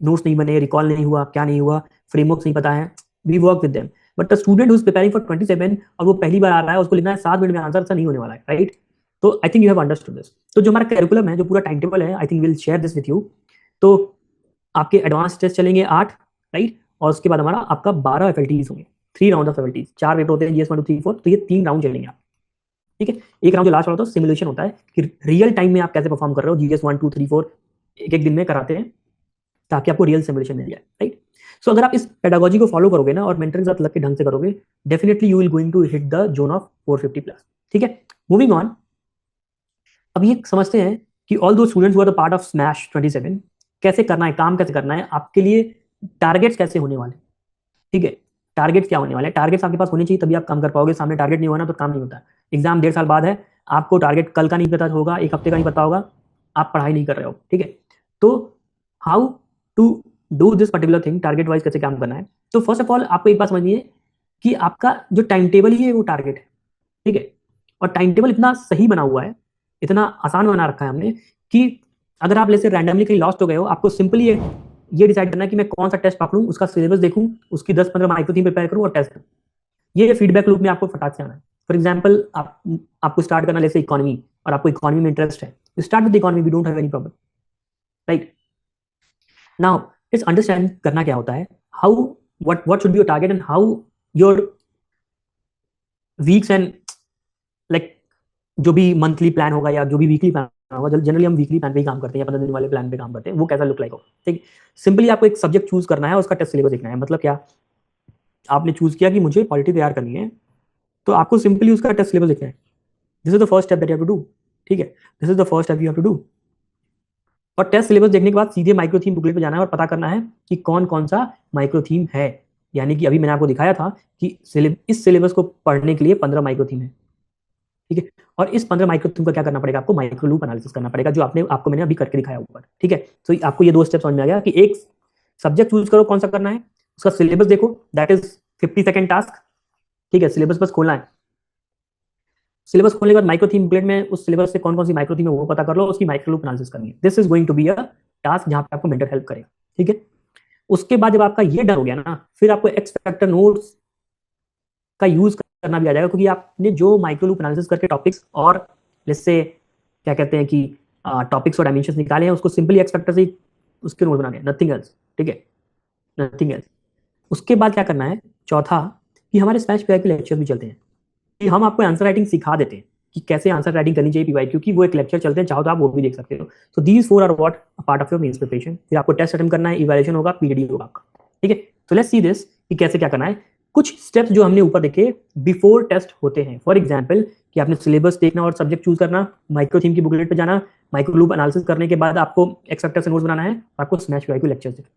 नोट्स नहीं बने, रिकॉल नहीं हुआ, क्या नहीं हुआ, फ्रेमवर्क नहीं पता है, we work with them. But the student who is preparing for 27 और वो पहली बार आ रहा है, उसको लिखना है 7 मिनट में आंसर, ऐसा नहीं होने वाला है, राइट। तो आई think you have understood this. तो जो हमारा करिकुलम है, जो पूरा टाइम टेबल है, I think will share this with you. तो आपके एडवांस टेस्ट चलेंगे 8, राइट, और उसके बाद हमारा आपका 12 एफएलटीज होंगे, 3 राउंड ऑफ एफएलटीज, 4 पेपर होते हैं जीएस 1 2 3 4, तो ये 3 राउंड चलेंगे आप, ठीक है। एक राउंड जो लास्ट वाला होता है सिमुलेशन होता है कि रियल टाइम में आप कैसे परफॉर्म कर रहे हो। जीएस 1 2 3 4 एक दिन में कराते हैं ताकि आपको रियल सिमुलेशन मिल जाए, राइट। सो अगर आप इस पेडागोजी को फॉलो करोगे ना और मेंटर के साथ लग के ढंग से करोगे, definitely you will going to hit the zone of 450 plus, ठीक है। मूविंग ऑन, अब ये समझते हैं कि all those students who are the part of Smash 27 कैसे करना है, काम कैसे करना है, आपके लिए टारगेट्स कैसे होने वाले, ठीक है। टारगेट क्या होने वाले हैं, टारगेट्स आपके पास होने चाहिए तभी आप काम कर पाओगे, सामने टारगेट नहीं होना तो काम नहीं होता। एग्जाम 1.5 साल बाद है, आपको टारगेट कल का नहीं पता होगा, एक हफ्ते का नहीं पता होगा, आप पढ़ाई नहीं कर रहे हो, ठीक है। तो how to do this particular thing, target wise कैसे काम करना है। तो फर्स्ट ऑफ ऑल आपको एक बात समझनी है कि आपका जो टाइम टेबल ही है वो टारगेट है, ठीक है। और टाइम टेबल इतना सही बना हुआ है, इतना आसान बना रखा है हमने कि अगर आप जैसे रैंडमली कहीं लॉस्ट हो गए हो, आपको सिंपली ये डिसाइड करना है कि मैं कौन सा टेस्ट पकड़ूं, उसका सिलेबस देखूं, उसकी 10-15 माइक्रो थीम प्रिपेयर करूं और टेस्ट दूं। ये फीडबैक लूप में आपको फटाक से आना है। फॉर एग्जाम्पल आपको स्टार्ट करना जैसे इकोनॉमी, और आपको इकोनॉमी में इंटरेस्ट है, start with economy, we don't have any problem, right. Now it's understand करना क्या होता है, how what should be your target and how your weeks and like जो भी मंथली प्लान होगा या जो भी वीकली प्लान होगा, जनरली हम वीकली प्लान पे ही काम करते हैं या 15 दिन वाले प्लान पे काम करते हैं, वो कैसा लुक लाइक हो, ठीक। सिंपली आपको एक सब्जेक्ट चूज करना है, उसका टेस्ट सिलेबस देखना है। मतलब क्या, आपने चूज किया कि मुझे पॉलिटी तैयार करनी है, तो आपको सिंपली उसका टेस्ट सिलेबस देखना है। This is the first step that you have to do, ठीक है। This is the first step you have to do. और टेस्ट सिलेबस देखने के बाद सीधे माइक्रो थीम बुकलेट पे जाना है और पता करना है कि कौन कौन सा माइक्रो थीम है। यानी कि अभी मैंने आपको दिखाया था कि इस सिलेबस को पढ़ने के लिए 15 माइक्रो थीम है, ठीक है। और इस 15 माइक्रो थीम का क्या करना पड़ेगा, आपको माइक्रो लूप एनालिसिस करना पड़ेगा, जो आपको मैंने अभी करके दिखाया ऊपर, ठीक है। तो आपको ये 2 स्टेप समझ में आ गया कि एक सब्जेक्ट चूज करो कौन सा करना है, उसका सिलेबस देखो, दैट इज 50 सेकेंड टास्क, ठीक है। सिलेबस बस खोलना है, सिलेबस खोलने के बाद माइक्रो थीम बुकलेट में उस सिलेबस से कौन कौन सी माइक्रो थीम है वो पता कर लो, उसकी माइक्रो लूप एनालिसिस करनी है। This is going to be a task जहां पे आपको मेंटर हेल्प करेगा, ठीक है। उसके बाद जब आपका ये डन हो गया ना, फिर आपको एक्स फैक्टर नोट्स का यूज करना भी आ जाएगा, क्योंकि आपने जो माइक्रो लूप एनालिसिस करके टॉपिक्स और जैसे क्या कहते हैं कि टॉपिक्स और डायमेंशंस निकाले हैं, उसको सिंपली एक्स फैक्टर से उसके नोट बना दिया, नथिंग एल्स, ठीक है, नथिंग एल्स। उसके बाद क्या करना है, चौथा, कि हमारे स्मैश पीआई के लेक्चर भी चलते हैं कि हम आपको आंसर राइटिंग सिखा देते हैं कि कैसे आंसर राइटिंग करनी चाहिए पीवाई, क्योंकि वो एक लेक्चर चलते हैं, चाहो तो आप वो भी देख सकते हो। So these 4 are what part of your mains preparation. फिर आपको टेस्ट अटेम्प्ट करना है, इवैल्यूएशन होगा, पीडीडी होगा आपका, ठीक है। तो लेट्स सी दिस कि कैसे क्या करना है। कुछ स्टेप्स जो हमने ऊपर देखे बिफोर टेस्ट होते हैं। फॉर एग्जाम्पल कि आपने सिलेबस देखना और सब्जेक्ट चूज करना, माइक्रो थीम की बुकलेट पे जाना, माइक्रो लूप एनालिसिस करने के बाद आपको एक्स फैक्टर से नोट्स बनाना है, आपको स्मैश पीवाई के लेक्चर्स देखना।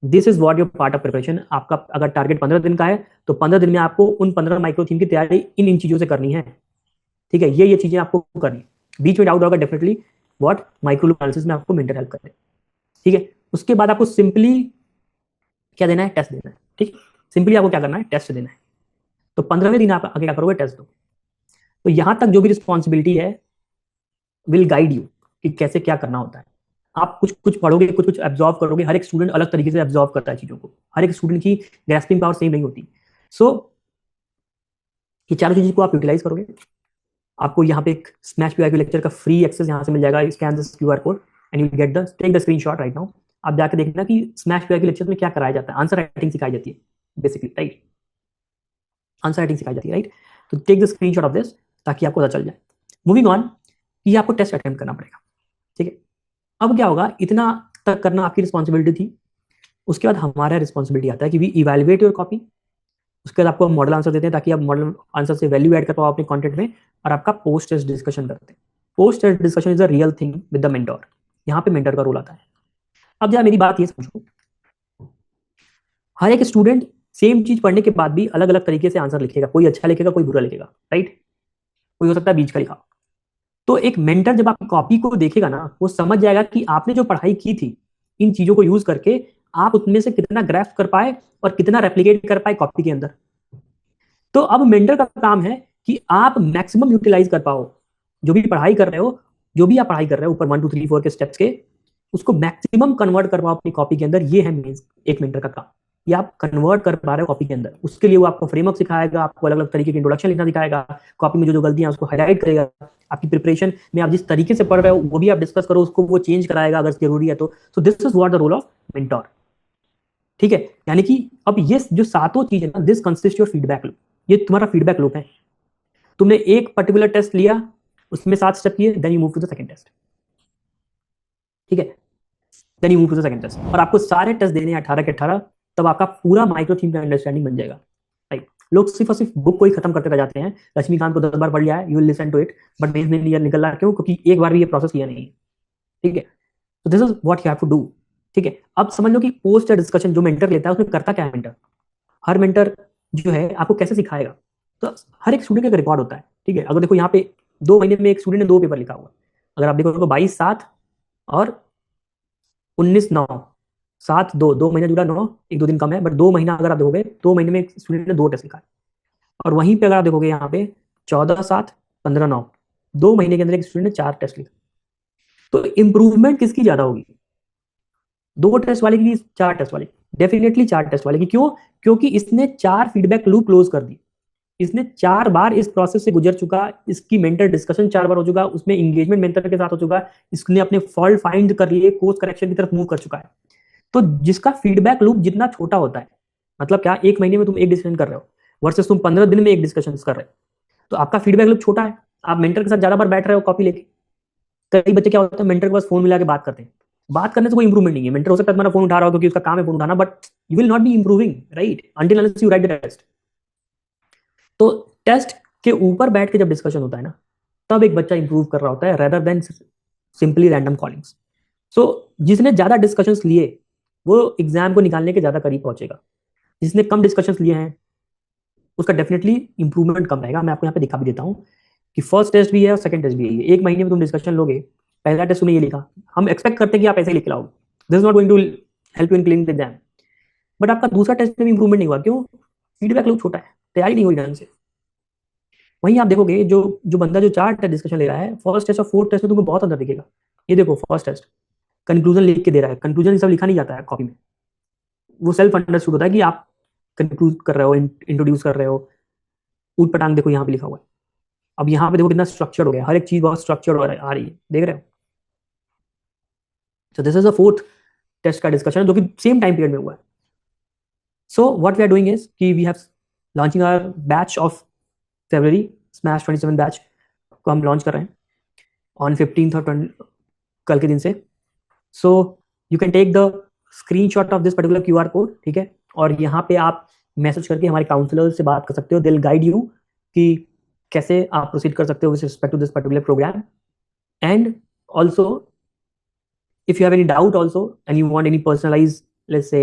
This is what your part of preparation. आपका अगर टारगेट 15 दिन का है तो 15 दिन में आपको उन 15 माइक्रो थीम की तैयारी इन चीजों से करनी है, ठीक है। ये चीजें आपको करनी, बीच में डाउट होगा definitely what micro loop analysis में आपको मेंटर हेल्प करे, ठीक है। उसके बाद आपको सिंपली क्या देना है, टेस्ट देना है, ठीक। सिंपली आपको क्या करना है, टेस्ट देना है। तो 15वें दिन आप आगे क्या करोगे, टेस्ट दो। तो यहां तक जो भी रिस्पॉन्सिबिलिटी है विल गाइड यू कि कैसे क्या करना होता है। आप कुछ कुछ पढ़ोगे, कुछ कुछ एब्जॉर्व करोगे। हर एक स्टूडेंट अलग तरीके से एब्जॉर्व करता है चीजों को, हर एक स्टूडेंट की ग्रैस्पिंग पावर सेम नहीं होती। सो ये चारों चीजों को आप यूटिलाइज करोगे। आपको यहाँ पे एक स्मैश पीवाई लेक्चर का फ्री एक्सेस यहाँ से मिल जाएगा, scan this QR code and you get the take the screenshot right now. आप जाके देखना कि स्मैश पीवाई लेक्चर में क्या कराया जाता है। आंसर राइटिंग सिखाई जाती है बेसिकली, राइट। आंसर राइटिंग सिखाई जाती है, राइट। तो take the screenshot of this ताकि आपको पता चल जाए। मूविंग ऑन, ये आपको टेस्ट अटेम्प्ट करना पड़ेगा, ठीक है। अब क्या होगा, इतना तक करना आपकी रिस्पॉन्सिबिलिटी थी। उसके बाद हमारा रिस्पॉन्सिबिलिटी आता है कि वी इवैल्यूएट योर कॉपी। उसके बाद आपको मॉडल आंसर देते हैं ताकि आप मॉडल आंसर से वैल्यू ऐड कर पाओ अपने कंटेंट में, और आपका पोस्ट टेस्ट डिस्कशन करते हैं। Post test discussion is a real thing with the mentor. यहाँ पे मेंटर का रोल आता है। अब जरा मेरी बात ये समझो, हर एक स्टूडेंट सेम चीज पढ़ने के बाद भी अलग अलग तरीके से आंसर लिखेगा, कोई अच्छा लिखेगा, कोई बुरा लिखेगा, राइट। कोई हो सकता है बीच का लिखा। तो एक मेंटर जब आपकी कॉपी को देखेगा ना, वो समझ जाएगा कि आपने जो पढ़ाई की थी इन चीजों को यूज करके, आप उनमें से कितना ग्राफ कर पाए और कितना रेप्लिकेट कर पाए कॉपी के अंदर। तो अब मेंटर का काम है कि आप मैक्सिमम यूटिलाइज कर पाओ जो भी पढ़ाई कर रहे हो, जो भी आप पढ़ाई कर रहे हो ऊपर 1 2 3 4 के स्टेप्स के, उसको मैक्सिमम कन्वर्ट कर पाओ अपनी कॉपी के अंदर। ये है एक मेंटर का काम, ये आप कन्वर्ट कर पा रहे हो कॉपी के अंदर। उसके लिए वो आपको फ्रेमवर्क सिखाएगा, आपको अलग अलग तरीके की इंट्रोडक्शन लिखना सिखाएगा, कॉपी में जो जो गलतियां उसको हाईलाइट करेगा। आपकी प्रिपरेशन में आप जिस तरीके से पढ़ रहे हो वो भी आप डिस्कस करो, उसको वो चेंज कराएगा अगर जरूरी है तो। So this is what the role of mentor, ठीक है। यानी कि अब ये जो 7 चीज है ना, this consist your feedback loop. ये तुम्हारा फीडबैक लूप है। तुमने एक पर्टिकुलर टेस्ट लिया, उसमें 7 स्टेप किए, then you move to the second test, ठीक है। Then you move to the second test, और आपको सारे टेस्ट देने 18 के 18, तब आपका पूरा माइक्रो थीम का अंडरस्टैंडिंग बन जाएगा, राइट। लोग सिर्फ और सिर्फ बुक को ही खत्म करते रह जाते हैं। लक्ष्मीकांत को 10 बार पढ़ लिया है, you will listen to it, but mains में निकल रहा है, क्यों? क्योंकि एक बार भी ये प्रोसेस किया नहीं है, ठीक है। तो this is what you have to do, ठीक है। अब समझ लो कि पोस्ट डिस्कशन जो मेंटर लेता है उसमें करता क्या है मेंटर, हर मेंटर जो है आपको कैसे सिखाएगा, तो हर एक स्टूडेंट का एक रिकॉर्ड होता है, ठीक है। अगर देखो यहाँ पे 2 महीने में एक स्टूडेंट ने 2 पेपर लिखा हुआ, अगर आप देखो 22/7 और 19/9, 7/2, 2 महीने जुड़ा 9, 1-2 दिन कम है, बट 2 महीना अगर आप देखोगे 2 महीने में एक स्टूडेंट ने 2 टेस्ट लिखा है। और वहीं पे अगर आप देखोगे यहाँ पे 14/7, 15/9, 2 महीने के अंदर एक स्टूडेंट ने 4 टेस्ट लिखा। तो इंप्रूवमेंट किसकी ज्यादा होगी, 2 टेस्ट वाले की 4 टेस्ट वाले की? डेफिनेटली 4 टेस्ट वाले की। क्यों? क्योंकि इसने 4 फीडबैक लूप क्लोज कर दी, इसने 4 बार इस प्रोसेस से गुजर चुका, इसकी मेंटर डिस्कशन 4 बार हो चुका, उसमें इंगेजमेंट मेंटर के साथ हो चुका, इसने अपने फॉल्ट फाइंड कर लिए, कोर्स करेक्शन की तरफ मूव कर चुका है। तो जिसका फीडबैक लूप जितना छोटा होता है, मतलब क्या, 1 महीने में तुम एक डिस्कशन कर रहे हो वर्सेस तुम 15 दिन में एक डिस्कशन कर रहे हो, तो आपका फीडबैक लूप छोटा है, आप मेंटर के साथ ज्यादा बार बैठ रहे हो कॉपी लेके। कई बच्चे क्या होता है, मेंटर के पास फोन मिला के बात करते हैं, बात करने से कोई इंप्रूवमेंट नहीं है। मेंटर हो सकता है तुम्हारा फोन उठा रहा हो क्योंकि उसका काम है फोन उठाना, but you will not be improving, right, until unless you write the test. तो टेस्ट के ऊपर बैठ के जब डिस्कशन होता है ना, तब एक बच्चा इंप्रूव कर रहा होता है, rather than simply random callings. So जिसने ज्यादा डिस्कशंस लिए वो एग्जाम को निकालने के ज्यादा करीब पहुंचेगा, जिसने कम डिस्कशंस लिए हैं उसका डेफिनेटली इंप्रूवमेंट कम रहेगा। मैं आपको यहाँ पे दिखा भी देता हूँ कि फर्स्ट टेस्ट भी है और सेकंड टेस्ट भी है। 1 महीने में तुम डिस्कशन लोगे, पहला टेस्ट तुमने ये लिखा, हम एक्सपेक्ट करते हैं कि आप ऐसे ही लिख लाओगे, this is not going to help you in clearing the exam, but आपका दूसरा टेस्ट में भी इंप्रूवमेंट नहीं हुआ। क्यों? फीडबैक लूप छोटा है, तैयारी नहीं हुई ढंग से। वहीं आप देखोगे जो जो बंदा जो 4 टेस्ट डिस्कशन ले रहा है, फर्स्ट टेस्ट और फोर्थ टेस्ट में तुमको बहुत अंतर दिखेगा। ये देखो, फर्स्ट टेस्ट कंक्लूजन लिख के दे रहा है, कंक्लूजन सब लिखा नहीं जाता है कॉपी में, वो सेल्फ अंडरस्टूड होता है कि आप कंक्लूड कर रहे हो, इंट्रोड्यूस कर रहे हो, ऊट पटांग देखो यहाँ पे लिखा हुआ है। अब यहाँ पे देखो कितना स्ट्रक्चर्ड हो गया, हर एक चीज बहुत स्ट्रक्चर्ड आ रही है, देख रहे हो। So this is a fourth test का डिस्कशन जो कि सेम टाइम पीरियड में हुआ है। So what we are doing is कि we have launching our batch of February, smash 27 batch को हम लॉन्च कर रहे हैं ऑन 15th और 20 कल के दिन से। So you can take the screenshot of this particular QR code, ठीक है, और यहाँ पे आप मैसेज करके हमारे काउंसलर से बात कर सकते हो, दे विल गाइड यू कि कैसे आप प्रोसीड कर सकते हो with respect to this particular program. And also if you have any doubt also and you want any personalized, let's say,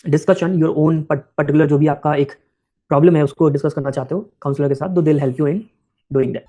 discussion, your own particular जो भी आपका एक प्रॉब्लम है उसको डिस्कस करना चाहते हो काउंसलर के साथ, तो they will help you in doing that.